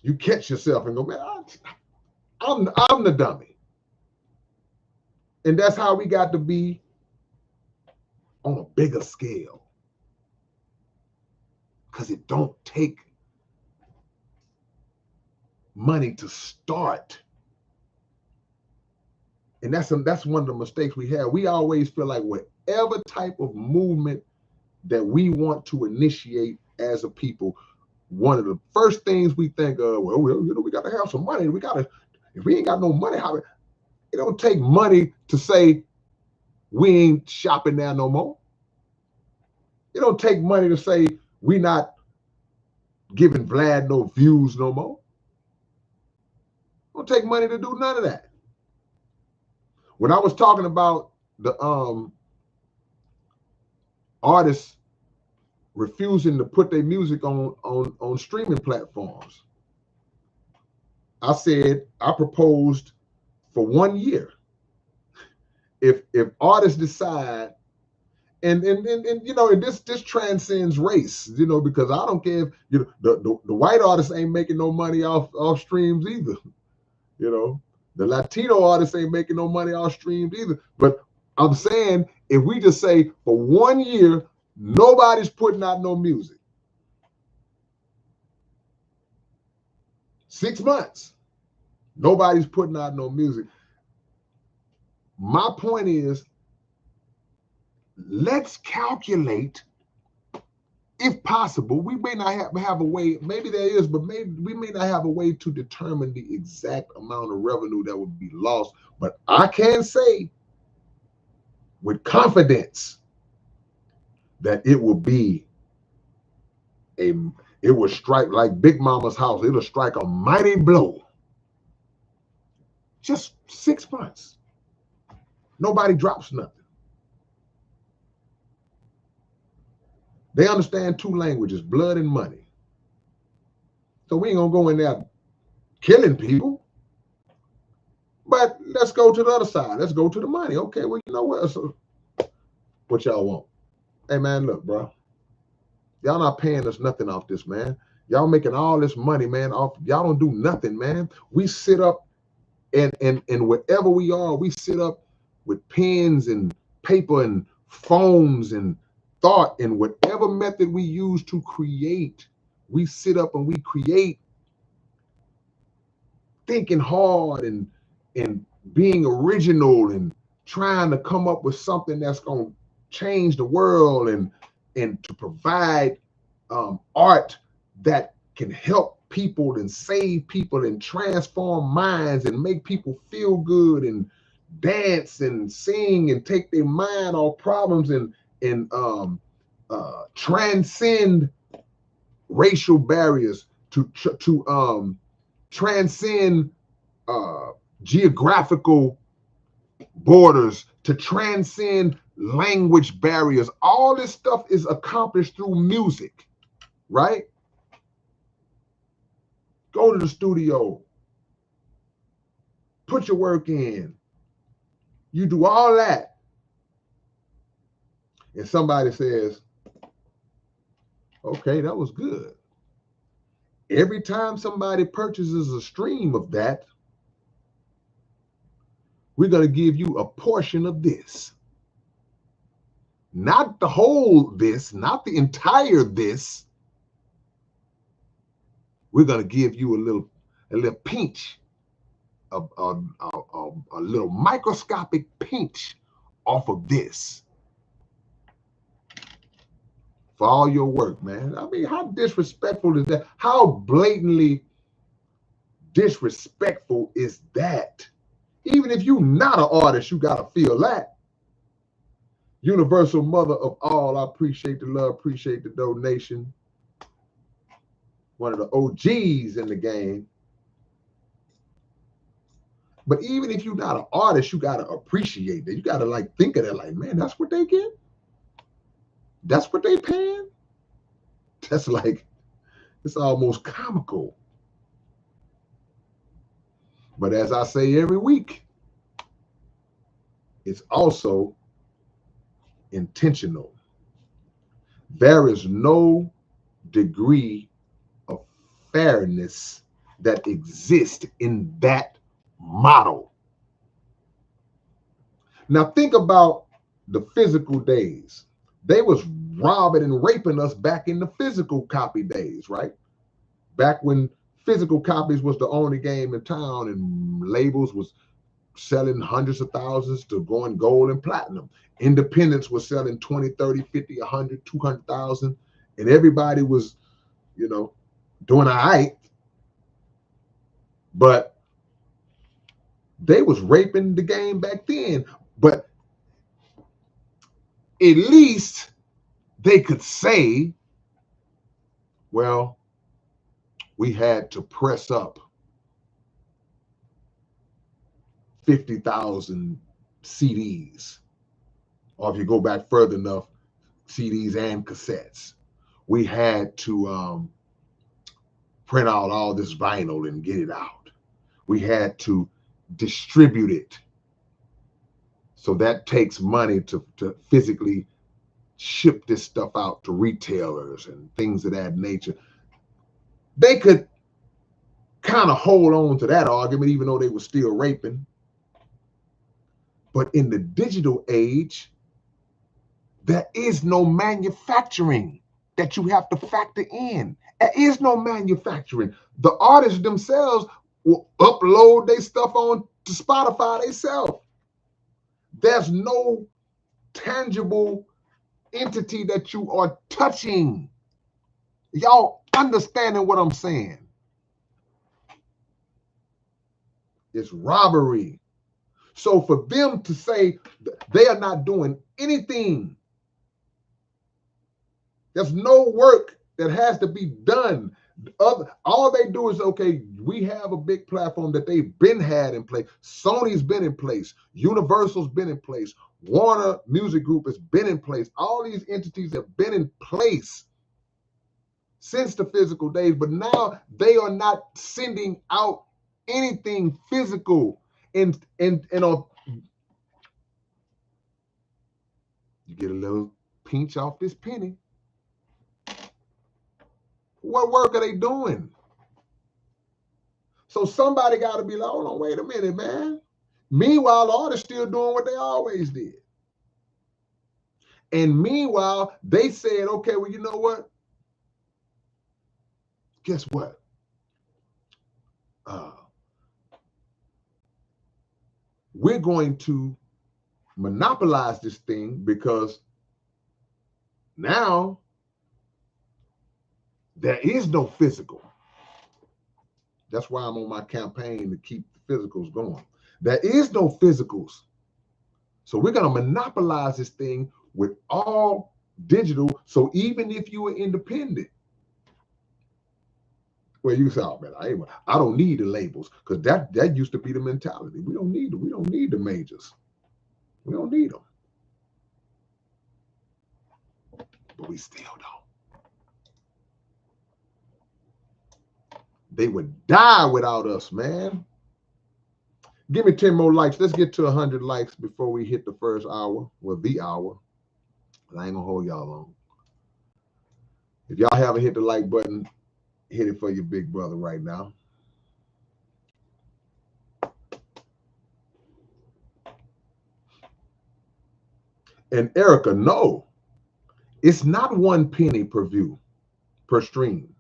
You catch yourself and go, man, I'm the dummy. And that's how we got to be on a bigger scale. Because it don't take money to start. And that's one of the mistakes we have. We always feel like whatever type of movement that we want to initiate as a people, one of the first things we think of, we got to have some money. If we ain't got no money, it don't take money to say we ain't shopping there no more. It don't take money to say we not giving Vlad no views no more. It don't take money to do none of that. When I was talking about the artists refusing to put their music on streaming platforms, I said I proposed for 1 year. If artists decide, and this transcends race, because I don't care if the white artists ain't making no money off streams either. The Latino artists ain't making no money off streams either. But I'm saying, if we just say for 1 year, nobody's putting out no music. 6 months, nobody's putting out no music. My point is, let's calculate if possible, we may not have a way, maybe there is, but maybe we may not have a way to determine the exact amount of revenue that would be lost. But I can say with confidence that it will be it will strike like Big Mama's house. It'll strike a mighty blow. Just 6 months. Nobody drops nothing. They understand 2 languages, blood and money. So we ain't gonna go in there killing people. But let's go to the other side. Let's go to the money. Okay, well, you know what? So, what y'all want? Hey, man, look, bro. Y'all not paying us nothing off this, man. Y'all making all this money, man, off. Y'all don't do nothing, man. We sit up and wherever we are, we sit up with pens and paper and phones and thought and whatever method we use to create. We sit up and we create thinking hard and being original and trying to come up with something that's going to change the world and to provide art that can help people and save people and transform minds and make people feel good and dance and sing and take their mind off problems and transcend racial barriers, to transcend geographical borders, to transcend language barriers. All this stuff is accomplished through music, right? Go to the studio, put your work in, you do all that, and somebody says, okay, that was good. Every time somebody purchases a stream of that, we're going to give you a portion of this. Not the whole this, not the entire this. We're going to give you a little pinch, a little microscopic pinch off of this for all your work, man. I mean, how disrespectful is that? How blatantly disrespectful is that? Even if you're not an artist, you got to feel that. Universal mother of all, I appreciate the love, appreciate the donation. One of the OGs in the game. But even if you're not an artist, you got to appreciate that. You got to like think of that like, man, that's what they get? That's what they paying? That's like, it's almost comical. But as I say every week, it's also intentional. There is no degree of fairness that exists in that model. Now think about the physical days. They was robbing and raping us back in the physical copy days, right? Back when physical copies was the only game in town and labels was selling hundreds of thousands to going gold and platinum. Independents was selling 20, 30, 50, 100, 200,000. And everybody was, you know, doing all right. But they was raping the game back then. But at least they could say, well, we had to press up 50,000 CDs. Or if you go back further enough, CDs and cassettes. We had to print out all this vinyl and get it out. We had to distribute it. So that takes money to physically ship this stuff out to retailers and things of that nature. They could kind of hold on to that argument, even though they were still raping. But in the digital age, there is no manufacturing that you have to factor in. There is no manufacturing. The artists themselves will upload their stuff on to Spotify themselves. There's no tangible entity that you are touching. Y'all understanding what I'm saying? It's robbery. So for them to say they are not doing anything, there's no work that has to be done. All they do is, okay, we have a big platform that they've been had in place. Sony's been in place. Universal's been in place. Warner Music Group has been in place. All these entities have been in place since the physical days, but now they are not sending out anything physical. And you get a little pinch off this penny. What work are they doing? So somebody got to be like, hold on, wait a minute, man. Meanwhile, the artists still doing what they always did. And meanwhile, they said, okay, well, you know what? Guess what? We're going to monopolize this thing because now there is no physical. That's why I'm on my campaign to keep the physicals going. There is no physicals. So we're going to monopolize this thing with all digital. So even if you are independent, well, you say, oh, man, I don't need the labels, because that used to be the mentality. We don't need the majors. We don't need them. But we still don't. They would die without us, man. Give me 10 more likes. Let's get to 100 likes before we hit the first hour, well, the hour. I ain't gonna hold y'all long. If y'all haven't hit the like button, hit it for your big brother right now. And Erica, no, it's not 1 penny per view, per stream.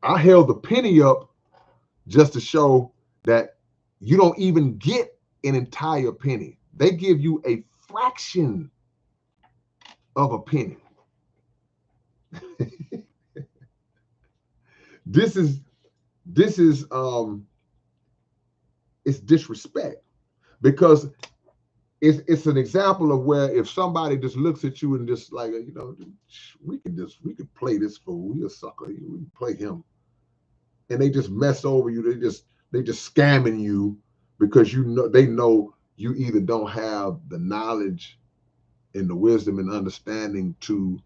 I held the penny up just to show that you don't even get an entire penny. They give you a fraction of a penny. This is it's disrespect, because it's an example of where if somebody just looks at you and just like, you know, we could play this fool, we a sucker, we can play him, and they just mess over you. They just scamming you because they know you either don't have the knowledge and the wisdom and understanding to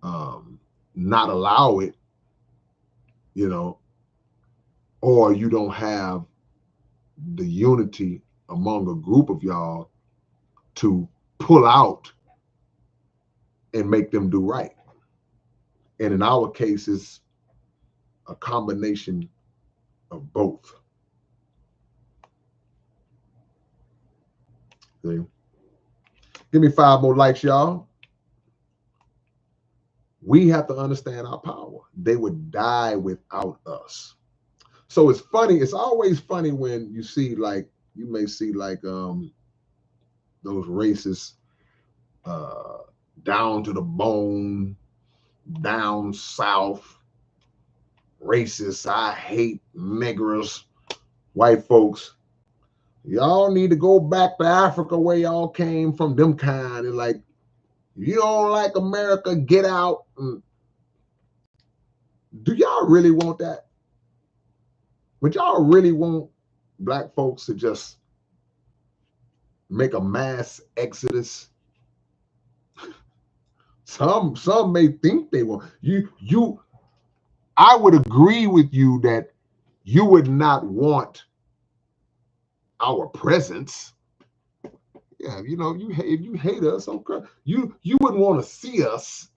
not allow it, you know, or you don't have the unity among a group of y'all to pull out and make them do right. And in our case, it's a combination of both. See? Give me 5 more likes, y'all. We have to understand our power. They would die without us. So it's funny. It's always funny when you see, like, you may see like those racist, down to the bone, down south, racist, I hate niggers, white folks. Y'all need to go back to Africa where y'all came from, them kind. And like, if you don't like America, get out. Do y'all really want that? Would y'all really want black folks to just make a mass exodus? Some may think they want. I would agree with you that you would not want our presence. Yeah, you know, if you hate us, okay, you wouldn't want to see us.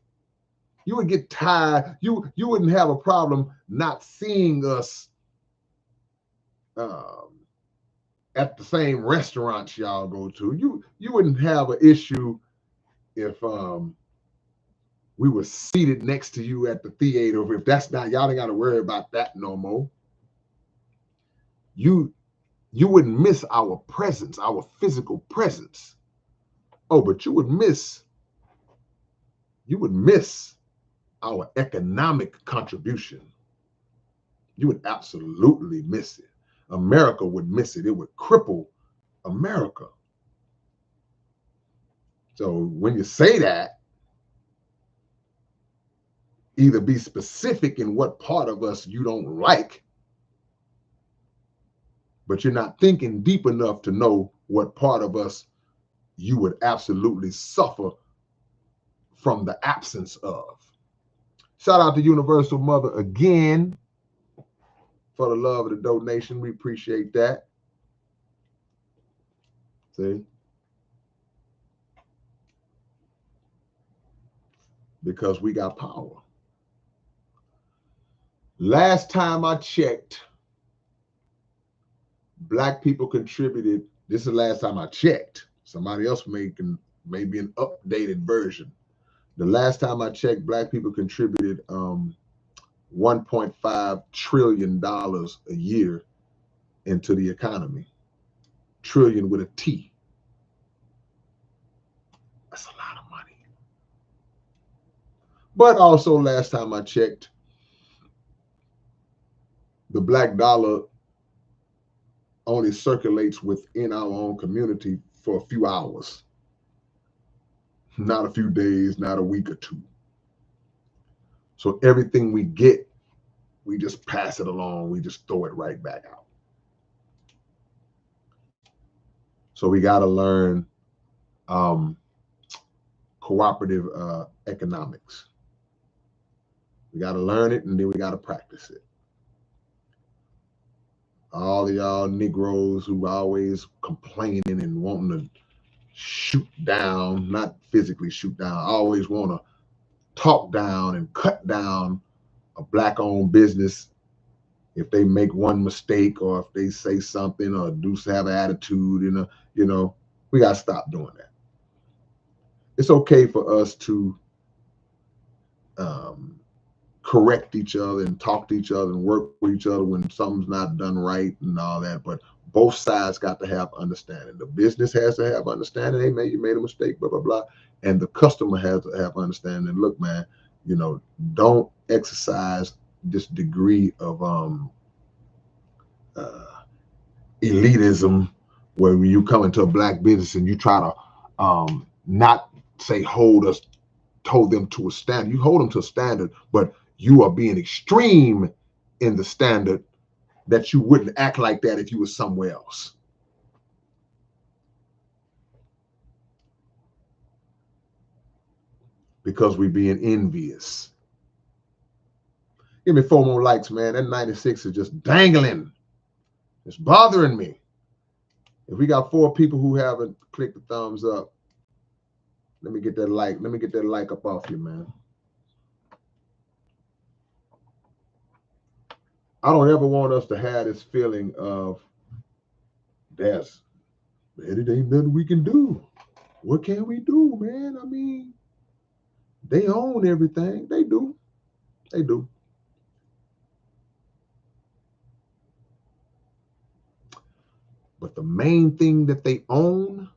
You would get tired. You wouldn't have a problem not seeing us at the same restaurants y'all go to. You wouldn't have an issue if we were seated next to you at the theater. If that's not, y'all ain't got to worry about that no more. You wouldn't miss our presence, our physical presence. Oh, but you would miss our economic contribution, you would absolutely miss it. America would miss it. It would cripple America. So when you say that, either be specific in what part of us you don't like, but you're not thinking deep enough to know what part of us you would absolutely suffer from the absence of. Shout out to Universal Mother again for the love of the donation. We appreciate that. See? Because we got power. Last time I checked, Black people contributed. This is the last time I checked. Somebody else making maybe an updated version. The last time I checked, Black people contributed $1.5 trillion a year into the economy. Trillion with a T. That's a lot of money. But also last time I checked, the Black dollar only circulates within our own community for a few hours. Not a few days, not a week or two. So everything we get, we just pass it along. We just throw it right back out. So we got to learn cooperative economics. We got to learn it, and then we got to practice it. All of y'all Negroes who always complaining and wanting to shoot down, not physically shoot down, always want to talk down and cut down a Black-owned business if they make one mistake or if they say something or do have an attitude, you know, we got to stop doing that. It's okay for us to correct each other and talk to each other and work with each other when something's not done right and all that, but both sides got to have understanding. The business has to have understanding. Hey, you made a mistake, blah, blah, blah. And the customer has to have understanding. And look, man, you know, don't exercise this degree of elitism where when you come into a Black business and you try to not say hold them to a standard. You hold them to a standard, but you are being extreme in the standard that you wouldn't act like that if you were somewhere else. Because we're being envious. Give me 4 more likes, man. That 96 is just dangling. It's bothering me. If we got 4 people who haven't clicked the thumbs up, let me get that like. Let me get that like up off you, man. I don't ever want us to have this feeling of man, it ain't nothing we can do. What can we do, man? I mean, they own everything. They do. They do. But the main thing that they own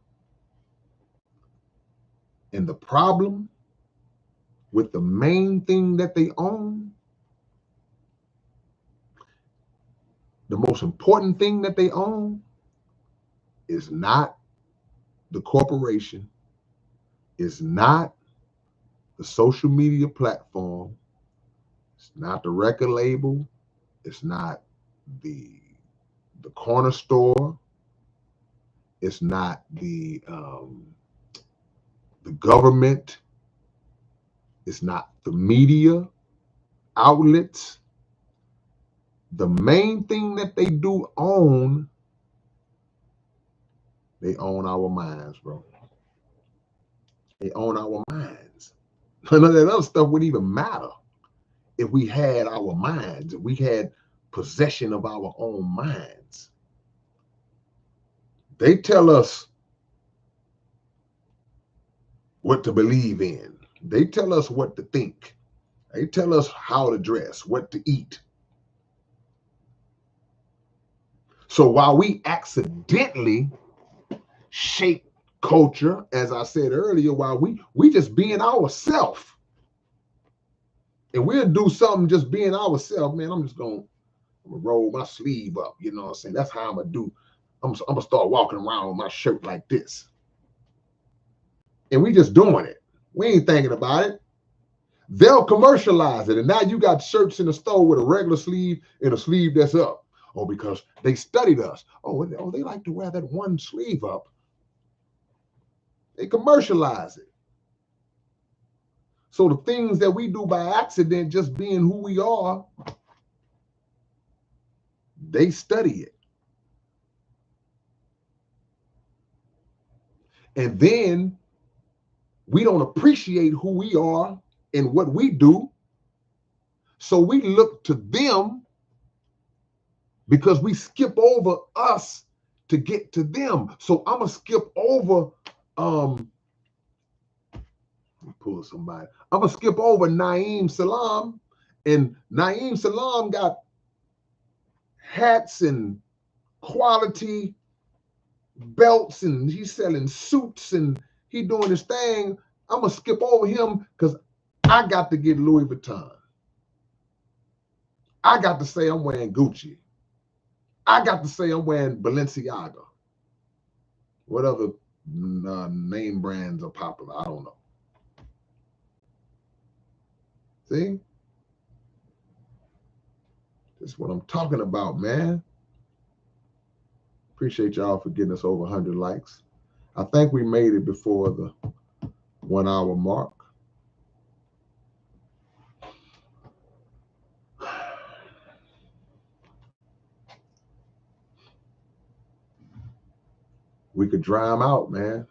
and the problem with the main thing that they own, the most important thing that they own is not the corporation, is not the social media platform, it's not the record label, it's not the corner store, it's not the government, it's not the media outlets. The main thing that they do own, they own our minds, bro. They own our minds. None of that other stuff wouldn't even matter if we had our minds, if we had possession of our own minds. They tell us what to believe in. They tell us what to think. They tell us how to dress, what to eat. So while we accidentally shape culture, as I said earlier, while we just being ourselves, And we'll do something just being ourselves, man. I'm gonna roll my sleeve up. You know what I'm saying? That's how I'm gonna do. I'm gonna start walking around with my shirt like this. And we just doing it. We ain't thinking about it. They'll commercialize it. And now you got shirts in the store with a regular sleeve and a sleeve that's up. Oh, because they studied us. Oh, they like to wear that one sleeve up. They commercialize it. So the things that we do by accident, just being who we are, they study it. And then we don't appreciate who we are and what we do. So we look to them because we skip over us to get to them. So I'm gonna skip over pull somebody. I'm gonna skip over Naeem Salam, and Naeem Salam got hats and quality belts, and he's selling suits, and he doing his thing. I'm gonna skip over him because I got to get Louis Vuitton. I got to say I'm wearing Gucci. I got to say I'm wearing Balenciaga. What other name brands are popular? I don't know. See? That's what I'm talking about, man. Appreciate y'all for getting us over 100 likes. I think we made it before the 1 hour mark. We could dry them out, man.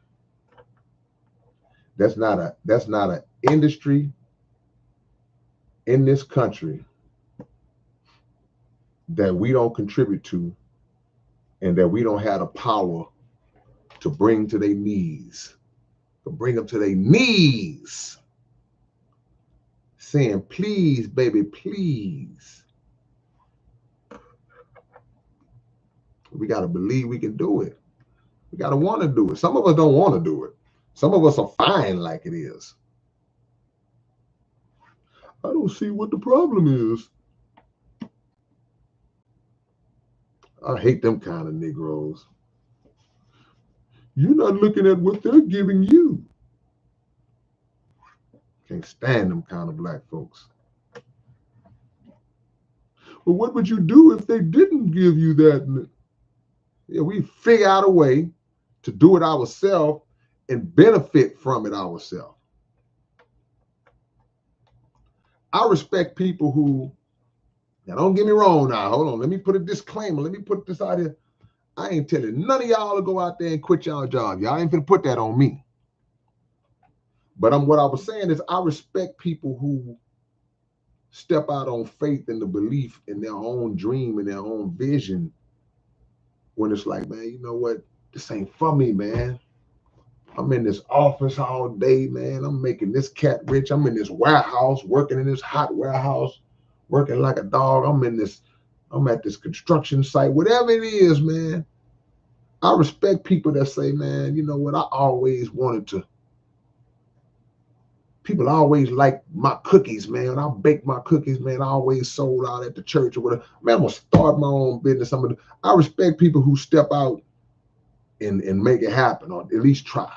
That's not an industry in this country that we don't contribute to and that we don't have the power to bring to their knees. To bring them to their knees. Saying, please, baby, please. We got to believe we can do it. We got to want to do it. Some of us don't want to do it. Some of us are fine like it is. I don't see what the problem is. I hate them kind of Negroes. You're not looking at what they're giving you. Can't stand them kind of black folks. Well, what would you do if they didn't give you that? Yeah, we figure out a way to do it ourselves and benefit from it ourselves. I respect people who, now don't get me wrong now, hold on, let me put a disclaimer, let me put this out here. I ain't telling none of y'all to go out there and quit y'all job. Y'all ain't gonna put that on me. But what I was saying is I respect people who step out on faith and the belief in their own dream and their own vision when it's like, man, you know what? This ain't for me, man. I'm in this office all day, man. I'm making this cat rich. I'm in this warehouse, working in this hot warehouse, working like a dog. I'm at this construction site, whatever it is, man. I respect people that say, man, you know what? I always wanted to. People always like my cookies, man. When I bake my cookies, man, I always sold out at the church or whatever. Man, I'm gonna start my own business. I respect people who step out and make it happen, or at least try.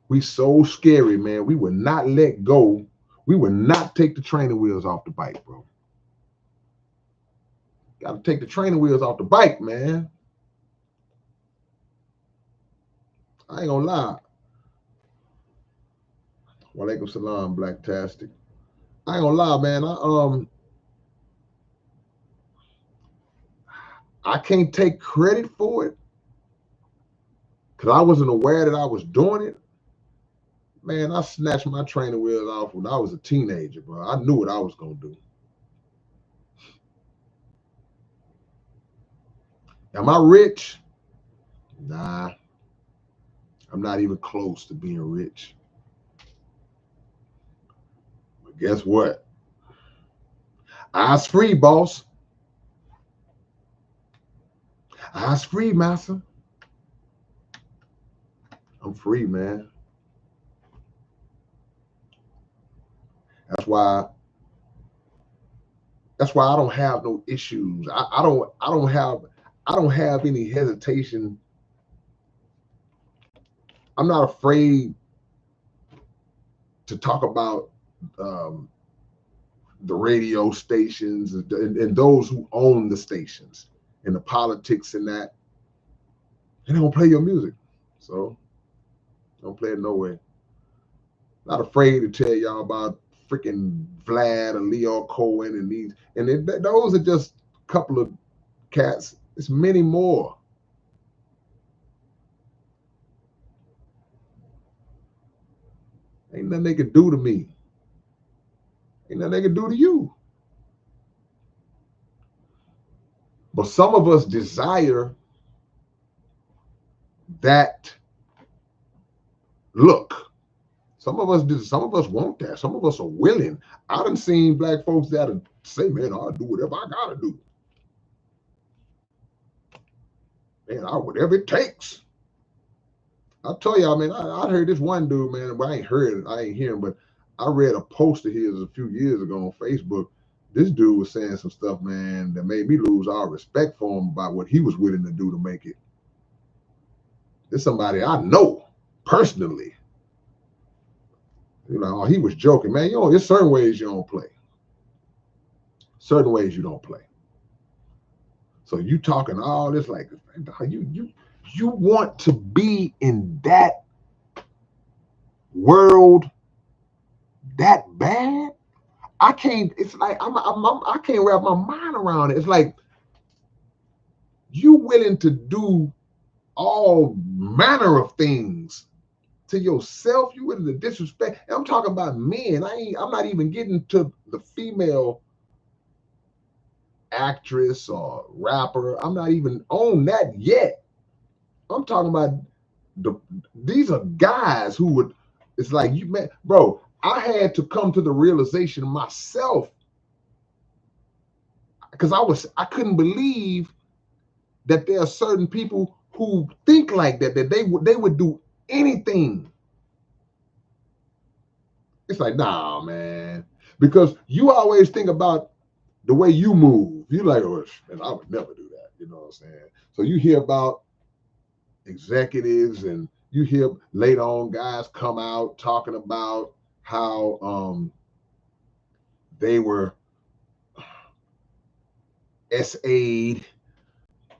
We so scary, man. We would not let go. We would not take the training wheels off the bike, bro. Got to take the training wheels off the bike, man. I ain't gonna lie. Walaikum salam, Blacktastic. I ain't gonna lie, man. I can't take credit for it because I wasn't aware that I was doing it. Man, I snatched my training wheels off when I was a teenager, bro. I knew what I was gonna do. Am I rich? Nah. I'm not even close to being rich. But guess what? I's free, boss. I's free, master. I'm free, man. That's why I don't have no issues. I don't have any hesitation. I'm not afraid to talk about the radio stations and those who own the stations and the politics and that. They don't play your music, so don't play it no way. Not afraid to tell y'all about freaking Vlad or Leor Cohen and these, and those are just a couple of cats. It's many more. Ain't nothing they can do to me. Ain't nothing they can do to you. But some of us desire that look. Some of us want that. Some of us are willing. I done seen black folks that say, man, I'll do whatever I gotta do. Man, whatever it takes. I tell y'all, man, I heard this one dude, man, but I ain't hear him, but I read a post of his a few years ago on Facebook. This dude was saying some stuff, man, that made me lose all respect for him about what he was willing to do to make it. This somebody I know personally. You know, he was joking, man. You know, there's certain ways you don't play. Certain ways you don't play. So you talking all this like you want to be in that world that bad? I can't. It's like I can't wrap my mind around it. It's like you willing to do all manner of things to yourself. You willing to disrespect. And I'm talking about men. I'm not even getting to the female actress or rapper. I'm not even on that yet. I'm talking about these are guys who would. It's like you, man, bro. I had to come to the realization myself because I couldn't believe that there are certain people who think like that they would do anything. It's like, nah, man, because you always think about the way you move. You're like, oh, man, I would never do that. You know what I'm saying? So you hear about executives and you hear later on guys come out talking about how they were SA'd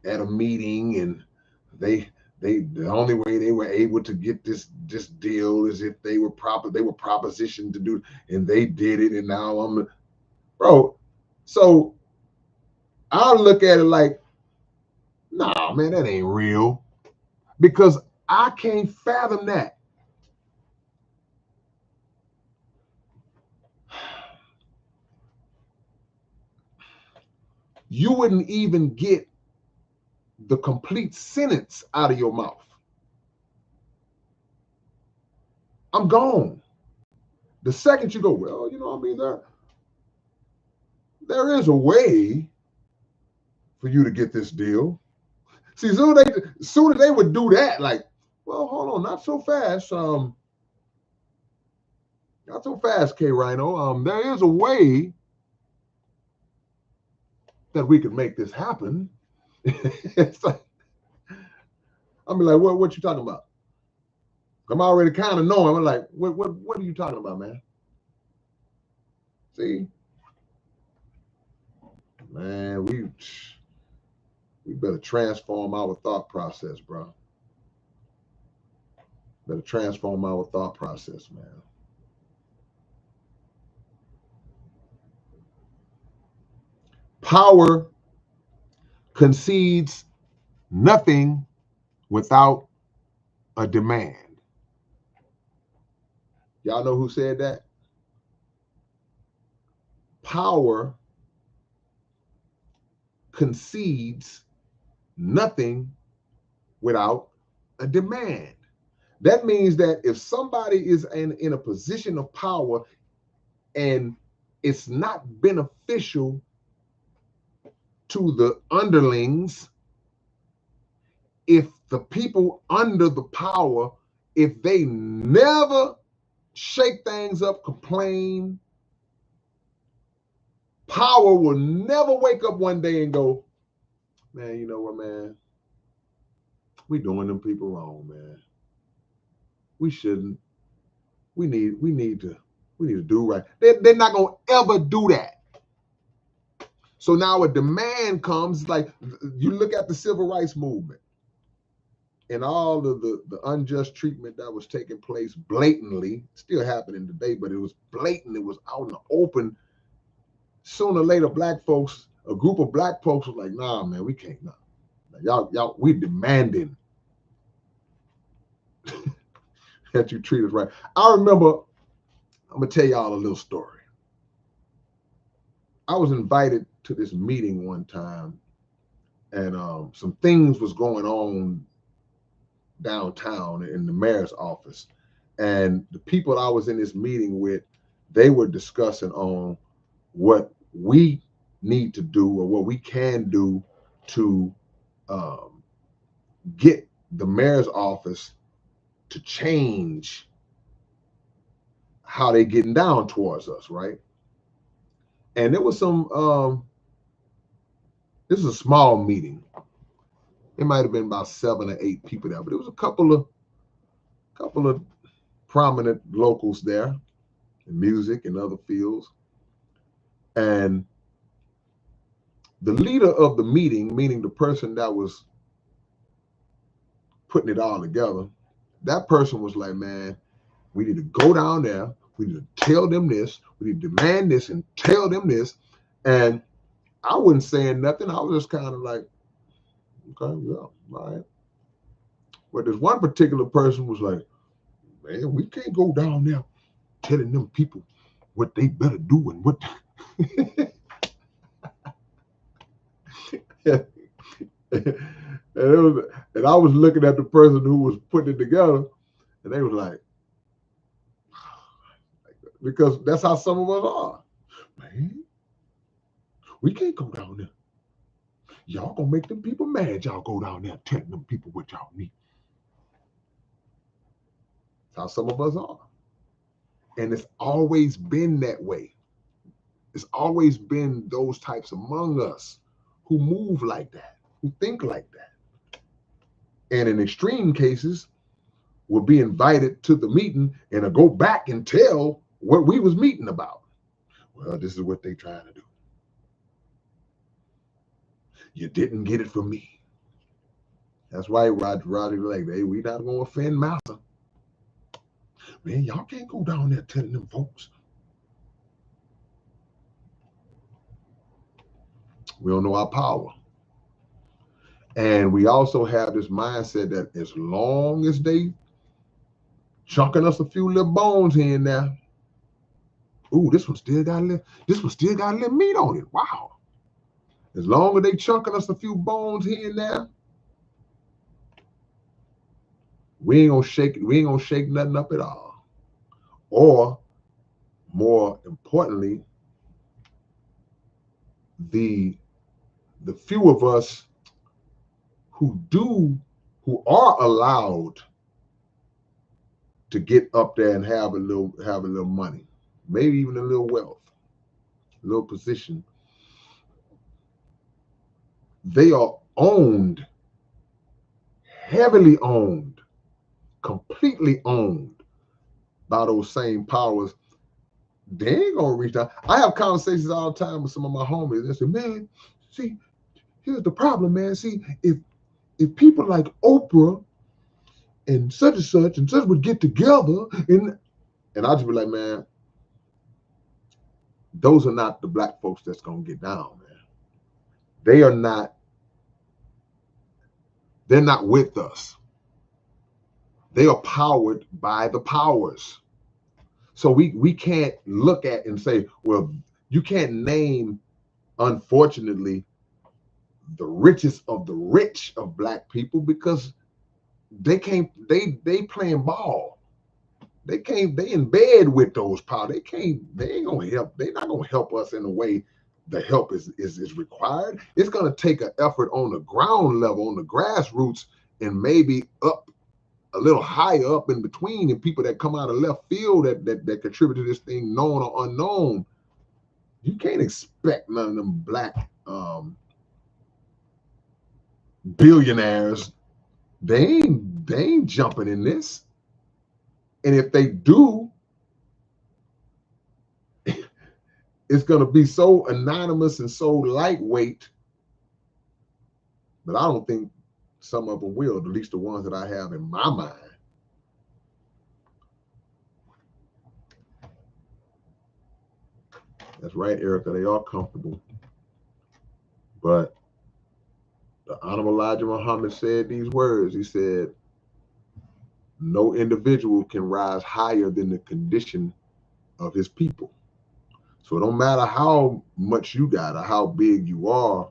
at a meeting and the only way they were able to get this deal is if they were propositioned to do, and they did it, and now bro. So I'll look at it like, nah, man, that ain't real, because I can't fathom that. You wouldn't even get the complete sentence out of your mouth. I'm gone. The second you go, well, you know what I mean, there is a way for you to get this deal. See, soon as they would do that, like, well, hold on, not so fast. Not so fast, K-Rino. There is a way that we could make this happen. It's like, I'm like, what you talking about? I'm already kind of knowing. I'm like, what are you talking about, man? See, man, we better transform our thought process, bro. Better transform our thought process, man. Power concedes nothing without a demand. Y'all know who said that? Power concedes nothing without a demand. That means that if somebody is in a position of power and it's not beneficial to the underlings, if the people under the power, if they never shake things up, complain, power will never wake up one day and go, man, you know what, man? We doing them people wrong, man. We shouldn't. We need to do right. They're not gonna ever do that. So now a demand comes, like you look at the civil rights movement and all of the unjust treatment that was taking place blatantly, still happening today, but it was blatant, it was out in the open. Sooner or later, black folks, a group of black folks was like, nah, man, we can't. Nah. Y'all, we demanding that you treat us right. I remember, I'm gonna tell y'all a little story. I was invited to this meeting one time, and some things was going on downtown in the mayor's office. And the people I was in this meeting with, they were discussing on what we need to do or what we can do to get the mayor's office to change how they getting down towards us, right? And there was some, this was a small meeting. It might have been about 7 or 8 people there, but there was a couple of prominent locals there in music and other fields. And the leader of the meeting, meaning the person that was putting it all together, that person was like, man, we need to go down there. We need to tell them this. We need to demand this and tell them this. And I wasn't saying nothing. I was just kind of like, okay, yeah, all right. But this one particular person was like, man, we can't go down there telling them people what they better do and what. And I was looking at the person who was putting it together, and they was like, because that's how some of us are. Man, we can't go down there. Y'all gonna make them people mad. Y'all go down there telling them people what y'all need. That's how some of us are. And it's always been that way. It's always been those types among us who move like that, who think like that. And in extreme cases, will be invited to the meeting and go back and tell what we was meeting about. Well, this is what they trying to do. You didn't get it from me. That's why Roddy like, hey, we not gonna offend Massa. Man, y'all can't go down there telling them folks. We don't know our power. And we also have this mindset that as long as they chunking us a few little bones here and there, ooh, this one still got a little meat on it. Wow. As long as they chunking us a few bones here and there, we ain't gonna shake nothing up at all. Or more importantly, the few of us who are allowed to get up there and have a little money, maybe even a little wealth, a little position, they are owned, heavily owned, completely owned by those same powers. They ain't gonna reach out. I have conversations all the time with some of my homies. They say, man, see, here's the problem, man. See, if people like Oprah and such would get together, and I'll just be like, man, those are not the black folks that's gonna get down, man. They're not with us. They are powered by the powers. So we can't look at and say, well, you can't name, unfortunately, the richest of the rich of black people because they playing ball. They in bed with those power. They ain't gonna help. They're not gonna help us in a way the help is required. It's gonna take an effort on the ground level, on the grassroots, and maybe up a little higher up in between, and people that come out of left field that contribute to this thing, known or unknown. You can't expect none of them black billionaires. They ain't jumping in this. And if they do, it's going to be so anonymous and so lightweight that I don't think some of them will, at least the ones that I have in my mind. That's right, Erica. They are comfortable. But the Honorable Elijah Muhammad said these words. He said, no individual can rise higher than the condition of his people. So it don't matter how much you got or how big you are,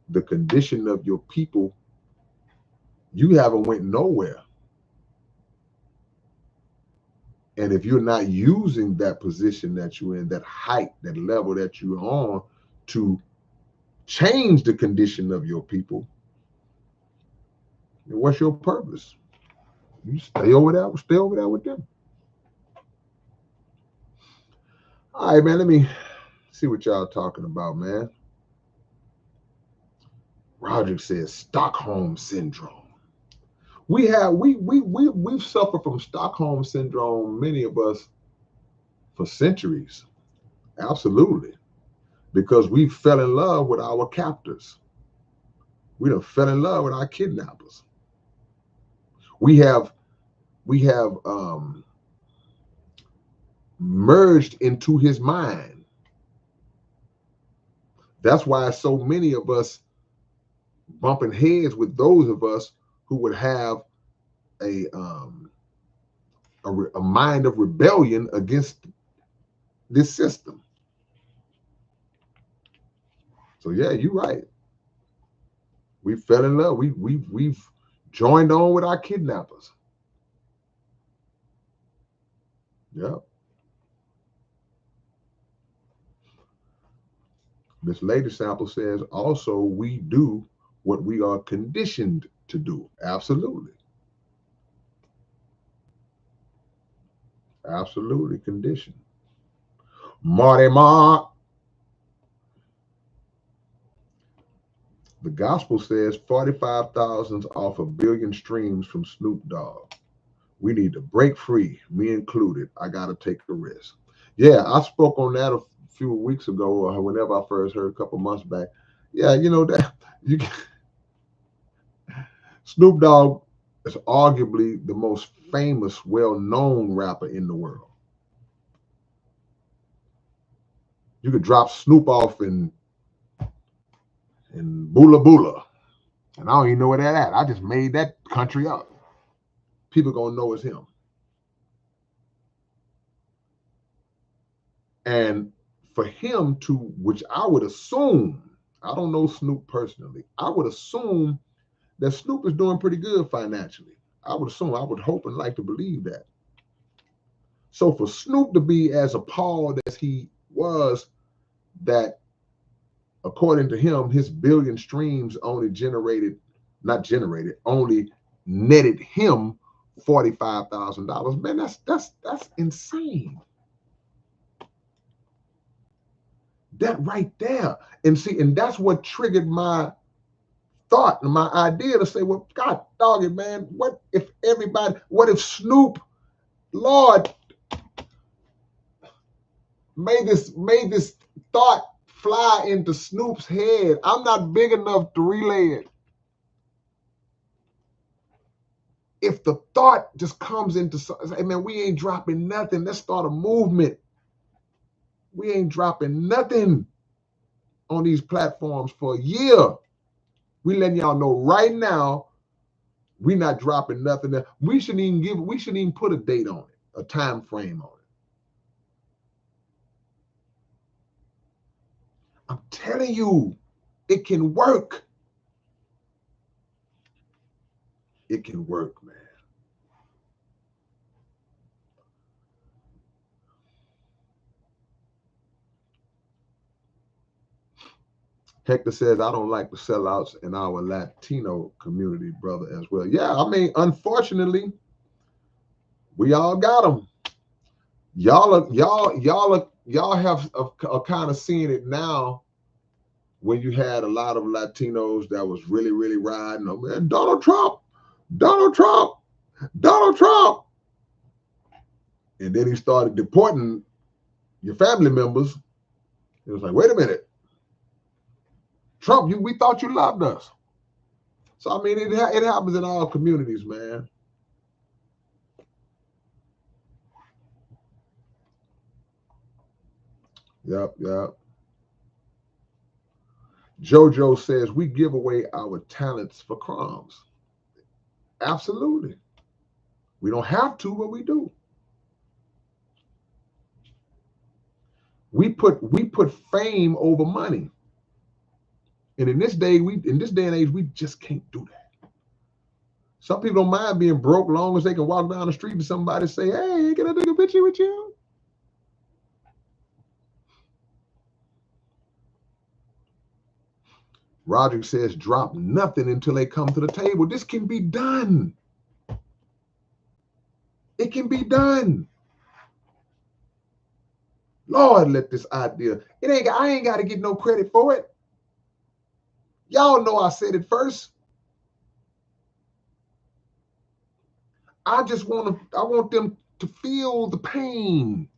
the condition of your people, you haven't went nowhere. And if you're not using that position that you're in, that height, that level that you're on to change the condition of your people, then what's your purpose? You stay over there with them. All right, man, let me see what y'all talking about, man. Roger says Stockholm syndrome. We've suffered from Stockholm syndrome, many of us, for centuries. Absolutely. Because we fell in love with our captors. We done fell in love with our kidnappers. We have merged into his mind. That's why so many of us bumping heads with those of us who would have a mind of rebellion against this system. So yeah, you're right. We fell in love. We've joined on with our kidnappers. Yeah. This latest sample says also we do what we are conditioned to do. Absolutely. Absolutely conditioned. Marty Mark. The gospel says 45,000 off 1 billion streams from Snoop Dogg. We need to break free, me included. I got to take the risk. Yeah, I spoke on that a few weeks ago, or whenever I first heard, a couple months back. Yeah, you know that Snoop Dogg is arguably the most famous, well-known rapper in the world. You could drop Snoop off in Bula Bula, and I don't even know where that at. I just made that country up. People gonna know it's him. And for him to, which I would assume, I don't know Snoop personally, I would assume that Snoop is doing pretty good financially. I would hope and like to believe that. So for Snoop to be as appalled as he was, that according to him, his billion streams only only netted him $45,000. Man, that's insane. That right there. And see, and that's what triggered my thought and my idea to say, well, God dog it, man, what if Snoop, Lord, made this thought fly into Snoop's head. I'm not big enough to relay it. If the thought just comes into, hey man, we ain't dropping nothing. Let's start a movement. We ain't dropping nothing on these platforms for a year. We letting y'all know right now, we not dropping nothing. We shouldn't even put a date on it, a time frame on it. I'm telling you, it can work. It can work, man. Hector says, I don't like the sellouts in our Latino community, brother, as well. Yeah, I mean, unfortunately, we all got them. Y'all are y'all are kind of seeing it now when you had a lot of Latinos that was really, really riding, oh man, Donald Trump, Donald Trump, Donald Trump. And then he started deporting your family members. It was like, wait a minute, Trump, we thought you loved us. So, I mean, it happens in all communities, man. Yep. JoJo says, we give away our talents for crumbs. Absolutely. We don't have to, but we do. We put fame over money. And in this day and age, we just can't do that. Some people don't mind being broke long as they can walk down the street and somebody say, hey, can I take a picture with you? Roger says, drop nothing until they come to the table. This can be done. It can be done. Lord, let this idea. I ain't got to get no credit for it. Y'all know I said it first. I want them to feel the pain.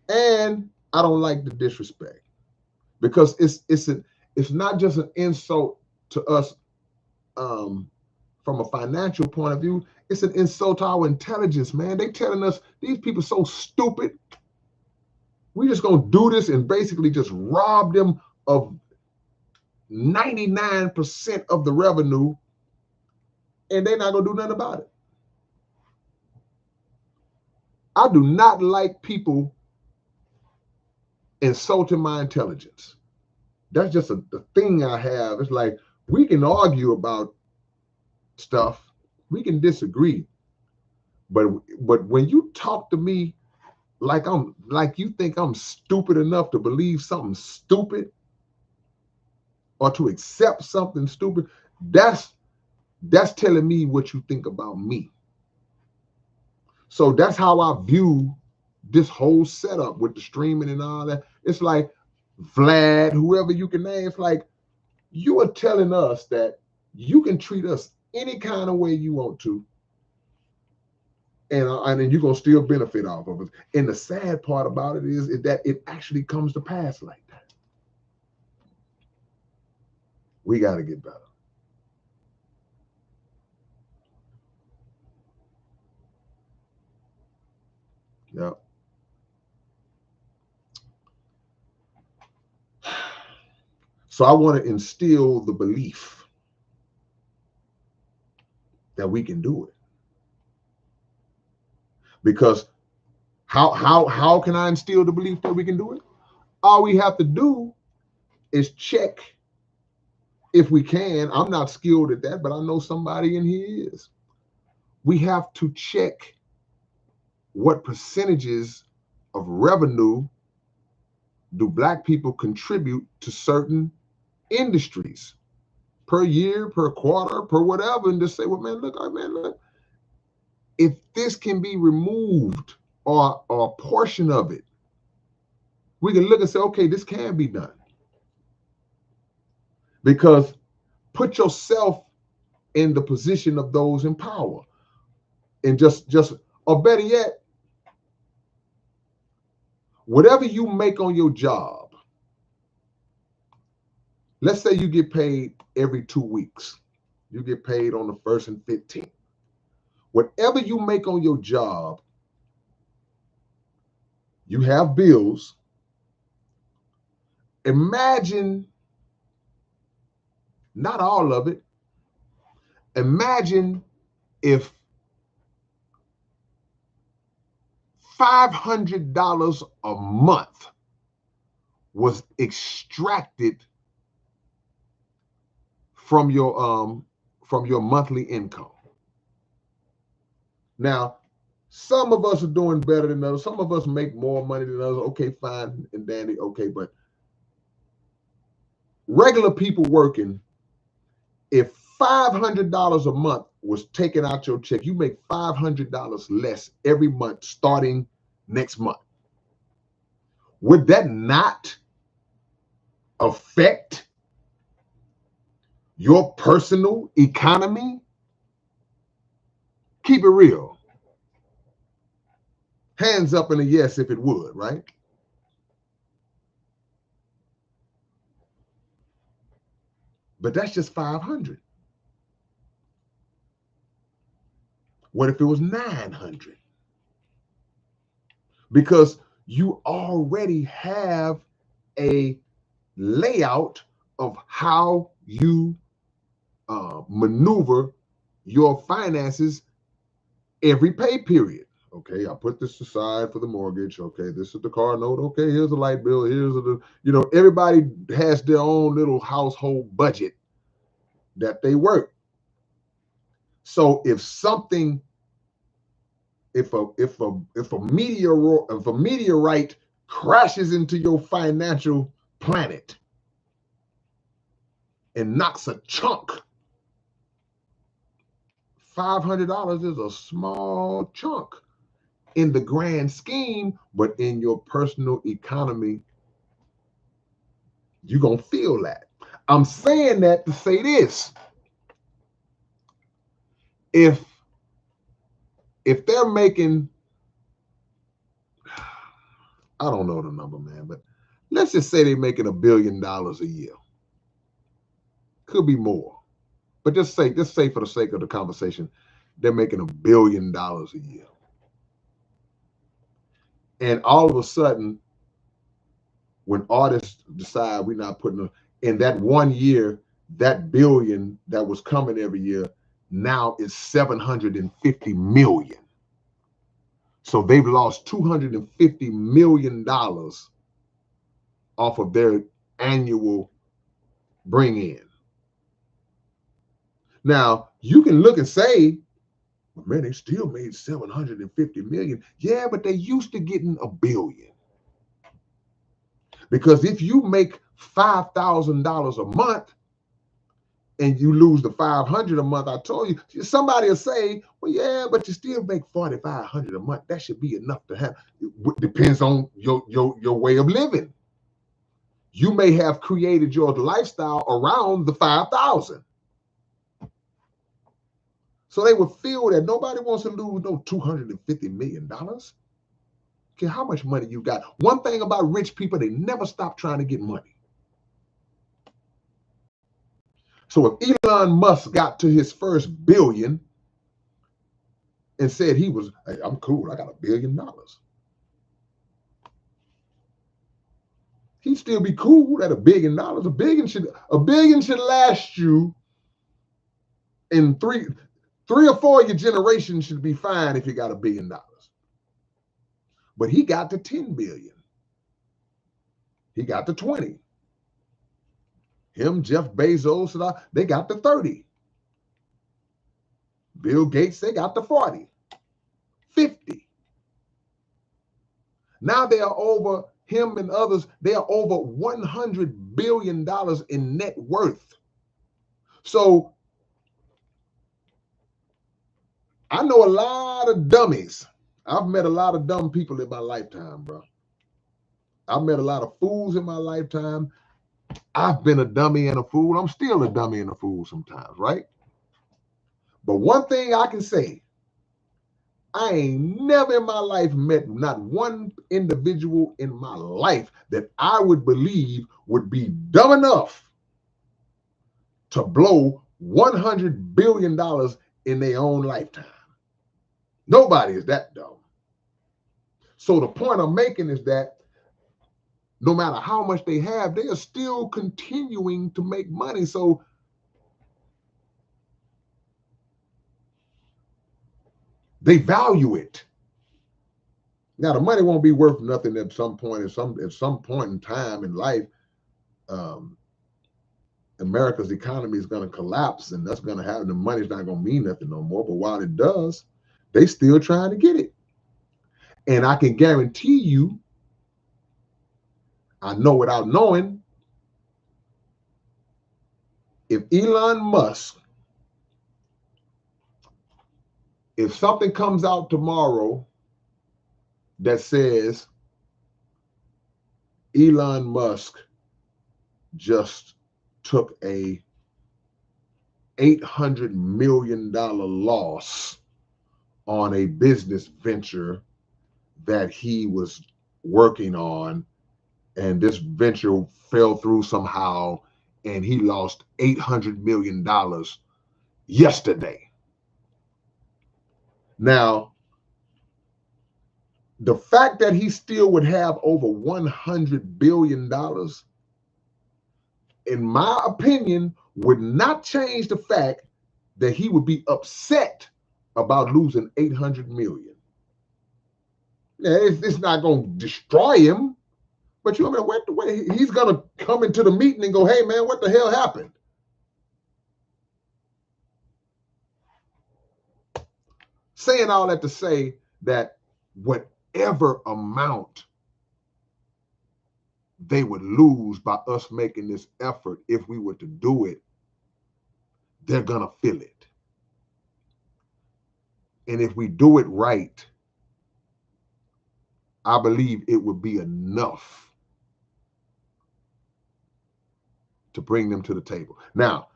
And I don't like the disrespect, because it's not just an insult to us from a financial point of view. It's an insult to our intelligence, man. They telling us these people so stupid. We just gonna do this and basically just rob them of 99% of the revenue, and they're not gonna do nothing about it. I do not like people insulting my intelligence. That's just a thing I have. It's like, we can argue about stuff, we can disagree, but when you talk to me like you think I'm stupid enough to believe something stupid or to accept something stupid, that's telling me what you think about me. So that's how I view this whole setup with the streaming and all that. It's like, Vlad, whoever you can name, it's like, you are telling us that you can treat us any kind of way you want to, and then you're going to still benefit off of us. And the sad part about it is that it actually comes to pass like that. We got to get better. Yep. So I want to instill the belief that we can do it. Because how can I instill the belief that we can do it? All we have to do is check if we can. I'm not skilled at that, but I know somebody in here is. We have to check what percentages of revenue do Black people contribute to certain industries per year, per quarter, per whatever, and just say, well, man, look, if this can be removed, or a portion of it, we can look and say, okay, this can be done. Because put yourself in the position of those in power, and just or better yet, whatever you make on your job, let's say you get paid every 2 weeks. You get paid on the 1st and 15th. Whatever you make on your job, you have bills. Imagine, not all of it, imagine if $500 a month was extracted from your monthly income. Now, some of us are doing better than others. Some of us make more money than others. Okay, fine and dandy. Okay, but regular people working, if $500 a month was taking out your check, you make $500 less every month starting next month, would that not affect your personal economy? Keep it real. Hands up in a yes if it would, right? But that's just 500. What if it was 900? Because you already have a layout of how you maneuver your finances every pay period. Okay, I put this aside for the mortgage. Okay, this is the car note. Okay, here's the light bill. Here's the, everybody has their own little household budget that they work. So if something, if a meteorite crashes into your financial planet and knocks a chunk, $500 is a small chunk in the grand scheme, but in your personal economy, you're going to feel that. I'm saying that to say this. If they're making, I don't know the number, man, but let's just say they're making $1 billion a year. Could be more. But just say for the sake of the conversation, they're making $1 billion a year. And all of a sudden, when artists decide we're not putting in that 1 year, that billion that was coming every year now is 750 million. So they've lost $250 million off of their annual bring in. Now, you can look and say, well, man, they still made 750 million. Yeah, but they used to getting $1 billion. Because if you make $5,000 a month and you lose the 500 a month, I told you, somebody will say, well, yeah, but you still make 4,500 a month. That should be enough to have. It depends on your way of living. You may have created your lifestyle around the 5,000. So they would feel that nobody wants to lose no $250 million. Okay, how much money you got? One thing about rich people, they never stop trying to get money. So if Elon Musk got to his first billion and said he was, hey, I'm cool, I got $1 billion, he'd still be cool at $1 billion. A billion should last you in three or four of your generations should be fine if you got $1 billion. But he got to 10 billion. He got to 20. Him, Jeff Bezos, they got to 30. Bill Gates, they got to 40, 50. Now they are over, him and others, they are over $100 billion in net worth. So I know a lot of dummies. I've met a lot of dumb people in my lifetime, bro. I've met a lot of fools in my lifetime. I've been a dummy and a fool. I'm still a dummy and a fool sometimes, right? But one thing I can say, I ain't never in my life met not one individual in my life that I would believe would be dumb enough to blow $100 billion in their own lifetime. Nobody is that dumb. So the point I'm making is that no matter how much they have, they are still continuing to make money. So they value it. Now the money won't be worth nothing at some point. At some point in time in life, America's economy is going to collapse, and that's going to happen. The money's not going to mean nothing no more. But while it does, they still trying to get it. And I can guarantee you, I know without knowing, if Elon Musk If something comes out tomorrow that says Elon Musk just took a $800 million loss on a business venture that he was working on, and this venture fell through somehow, and he lost $800 million yesterday. Now, the fact that he still would have over $100 billion, in my opinion, would not change the fact that he would be upset about losing 800 million. Now, it's not going to destroy him, but you know, he's going to come into the meeting and go, hey, man, what the hell happened? Saying all that to say that whatever amount they would lose by us making this effort, if we were to do it, they're going to feel it. And if we do it right, I believe it would be enough to bring them to the table. Now,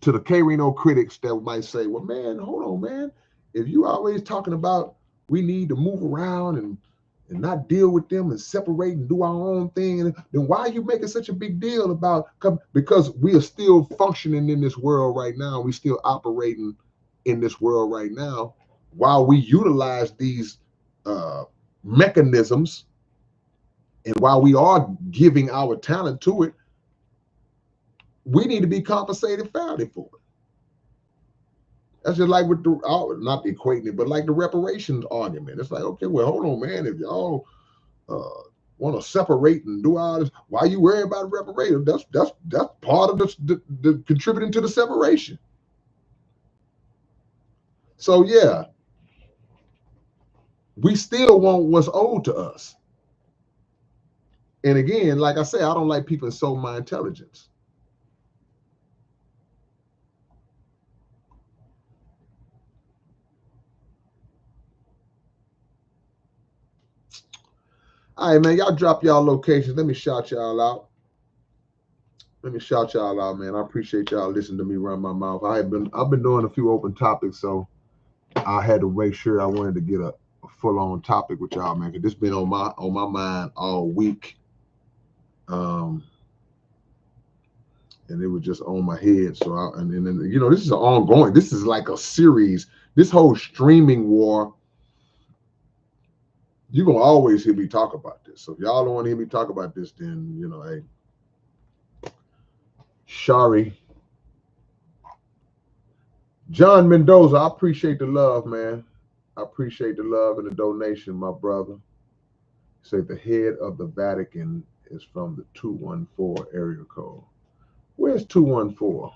to the K-Rino critics that might say, well, man, hold on, man. If you always talking about we need to move around and not deal with them and separate and do our own thing, then why are you making such a big deal about, because we are still functioning in this world right now. We still operating in this world right now. While we utilize these mechanisms, and while we are giving our talent to it, we need to be compensated fairly for it. That's just like with the, not equating it, but like the reparations argument. It's like, okay, well, hold on, man. If y'all want to separate and do all this, why you worry about reparations? That's part of the contributing to the separation. So yeah, we still want what's owed to us. And again, like I say, I don't like people insult my intelligence. All right, man, y'all drop y'all locations. Let me shout y'all out. Let me shout y'all out, man. I appreciate y'all listening to me run my mouth. I've been doing a few open topics, so I had to make sure I wanted to get a full-on topic with y'all, man, because this been on my mind all week. And it was just on my head. So and then you know, this is ongoing. This is like a series. This whole streaming war, you're gonna always hear me talk about this. So if y'all don't want to hear me talk about this, then you know, hey, sorry. John Mendoza, I appreciate the love, man. I appreciate the love and the donation, my brother. Say the head of the Vatican is from the 214 area code. Where's 214?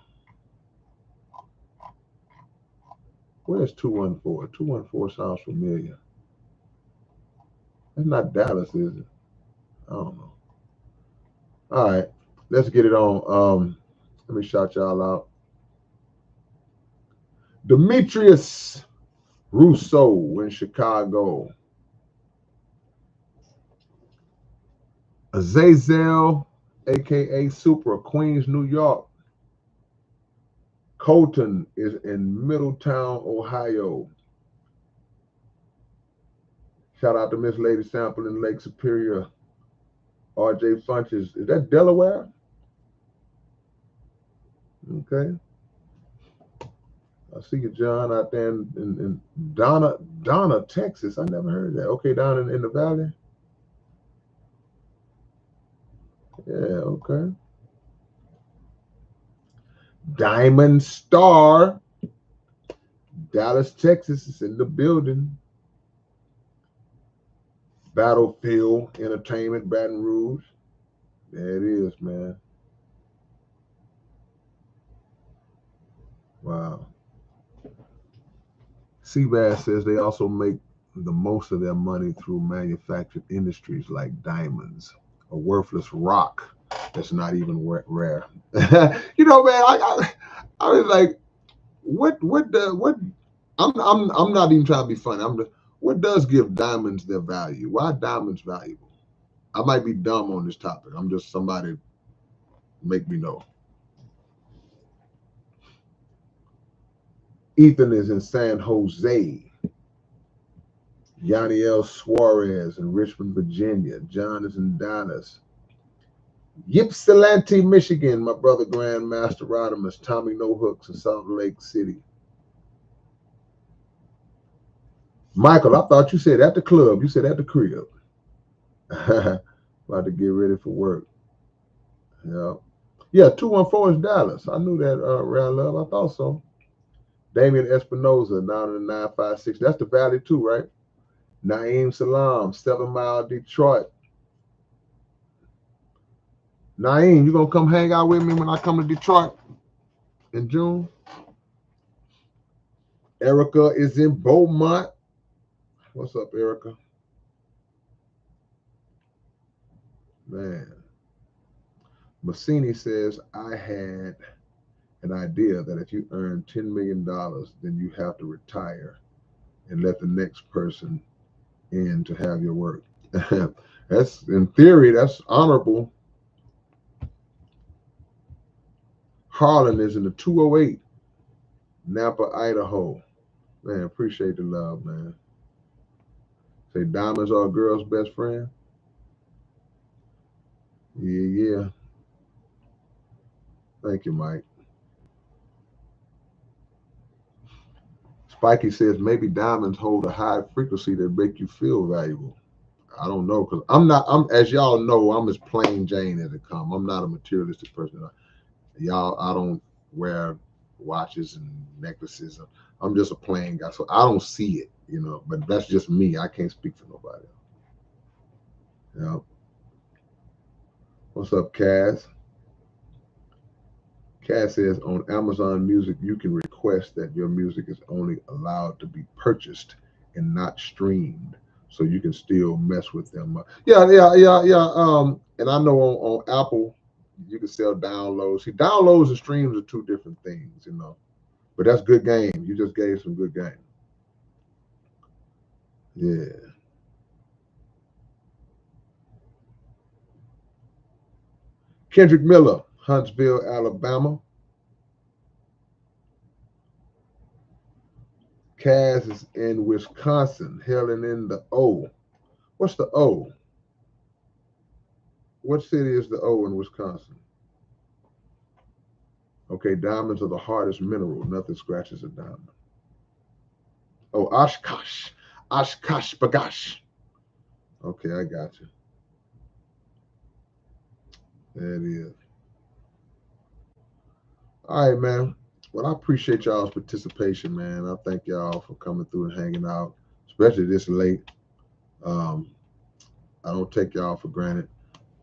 Where's 214? 214 sounds familiar. It's not Dallas, is it? I don't know. All right, let's get it on. Let me shout y'all out. Demetrius Rousseau in Chicago. Azazel, aka Super, Queens, New York. Colton is in Middletown, Ohio. Shout out to Miss Lady Sample in Lake Superior. RJ Funches, is that Delaware? Okay. I see you, John, out there in Donna, Texas. I never heard that. Okay, down in the valley. Yeah, okay. Diamond Star, Dallas, Texas is in the building. Battlefield Entertainment, Baton Rouge. There it is, man. Wow. Seabass says they also make the most of their money through manufactured industries like diamonds, a worthless rock that's not even rare. You know, man, I was like, what I'm not even trying to be funny. What does give diamonds their value? Why are diamonds valuable? I might be dumb on this topic. I'm just somebody make me know. Ethan is in San Jose. Yaniel Suarez in Richmond, Virginia. John is in Dallas. Ypsilanti, Michigan. My brother Grandmaster Rodimus. Tommy No Hooks in Salt Lake City. Michael, I thought you said at the club. You said at the crib. About to get ready for work. Yeah. Yeah, 214 is Dallas. I knew that, Round Love. I thought so. Damian Espinoza, down in the 956. That's the Valley too, right? Naeem Salam, 7 Mile, Detroit. Naeem, you gonna come hang out with me when I come to Detroit in June? Erica is in Beaumont. What's up, Erica? Man. Massini says, I had an idea that if you earn $10 million, then you have to retire and let the next person in to have your work. That's, in theory, that's honorable. Harlan is in the 208, Napa, Idaho. Man, appreciate the love, man. Say diamonds are a girl's best friend. Yeah. Thank you, Mike. Spikey says maybe diamonds hold a high frequency that make you feel valuable. I don't know, because I'm as y'all know, I'm as plain Jane as it come. I'm not a materialistic person. Y'all, I don't wear watches and necklaces. I'm just a plain guy, so I don't see it, you know. But that's just me. I can't speak for nobody else. Yeah. What's up, Cass? Cass says on Amazon Music, you can request that your music is only allowed to be purchased and not streamed, so you can still mess with them. Yeah. And I know on Apple, you can sell downloads. See, downloads and streams are two different things, you know. But that's good game. You just gave some good game. Yeah. Kendrick Miller, Huntsville, Alabama. Cass is in Wisconsin. Helen in the O. What's the O? What city is the O in Wisconsin? Okay, diamonds are the hardest mineral. Nothing scratches a diamond. Oh, Oshkosh. Oshkosh Bagash. Okay, I got you. There it is. All right, man. Well, I appreciate y'all's participation, man. I thank y'all for coming through and hanging out, especially this late. I don't take y'all for granted.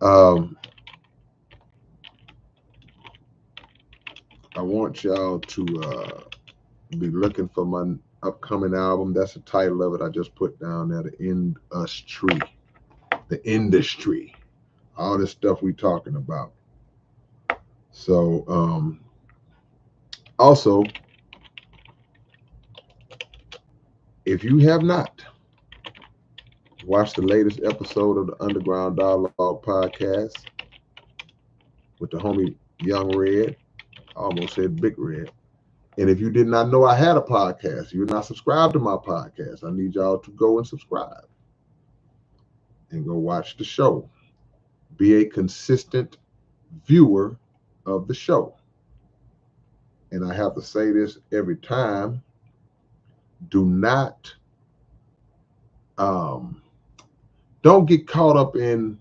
I want y'all to be looking for my upcoming album. That's the title of it. I just put down there, The Industry. The Industry. All this stuff we talking about. So, also, if you have not watched the latest episode of the Underground Dialogue podcast with the homie Young Red, I almost said Big Red. And if you did not know I had a podcast, you're not subscribed to my podcast, I need y'all to go and subscribe and go watch the show. Be a consistent viewer of the show. And I have to say this every time. Do not, don't get caught up in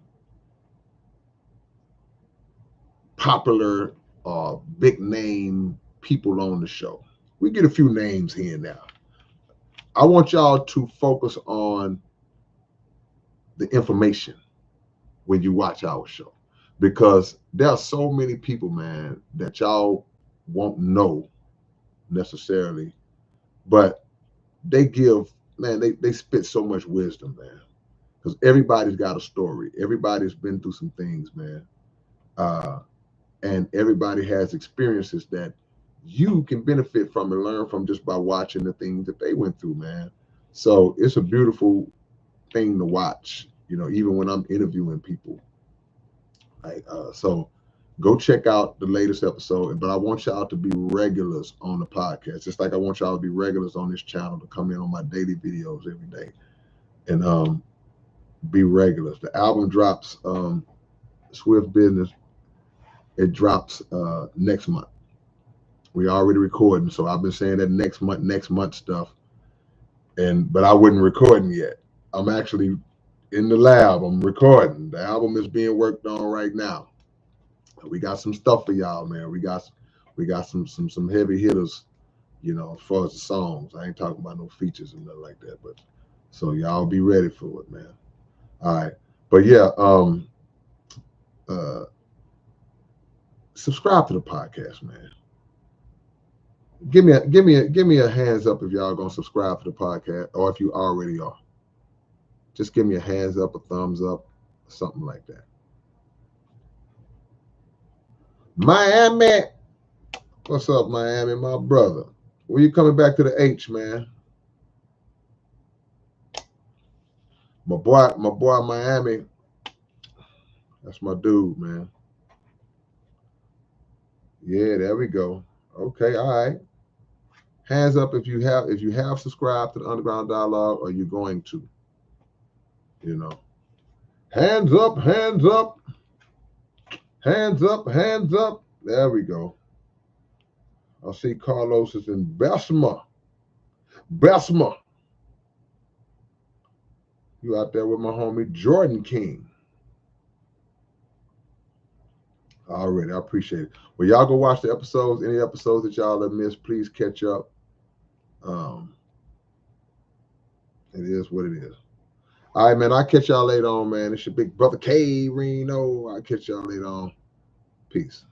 popular big name people on the show. We get a few names here and there. I want y'all to focus on the information when you watch our show, because there are so many people, man, that y'all won't know necessarily, but they give, man, they spit so much wisdom, man, because everybody's got a story. Everybody's been through some things, man. And everybody has experiences that you can benefit from and learn from just by watching the things that they went through, man. So it's a beautiful thing to watch, you know, even when I'm interviewing people. Like, so go check out the latest episode. But I want y'all to be regulars on the podcast, just like I want y'all to be regulars on this channel, to come in on my daily videos every day and be regulars. The album drops, Swift Business. It drops next month. We already recording, so I've been saying that next month stuff, but I wasn't recording yet. I'm actually in the lab. I'm recording. The album is being worked on right now. We got some stuff for y'all, man. We got some heavy hitters, you know, as far as the songs. I ain't talking about no features and nothing like that, but so y'all be ready for it, man. All right. But yeah, subscribe to the podcast, man. Give me a hands up if y'all gonna subscribe to the podcast, or if you already are. Just give me a hands up, a thumbs up, something like that. Miami, what's up, Miami, my brother? When you coming back to the H, man? My boy, Miami. That's my dude, man. Yeah, there we go. Okay, all right. Hands up if you have subscribed to the Underground Dialogue, or you're going to. You know. Hands up, hands up. Hands up, hands up. There we go. I see Carlos is in Bessemer. Bessemer. You out there with my homie Jordan King. Already, I appreciate it. Well, y'all go watch the episodes. Any episodes that y'all have missed, please catch up. It is what it is. All right, man. I'll catch y'all later on, man. It's your big brother K-Rino. I'll catch y'all later on. Peace.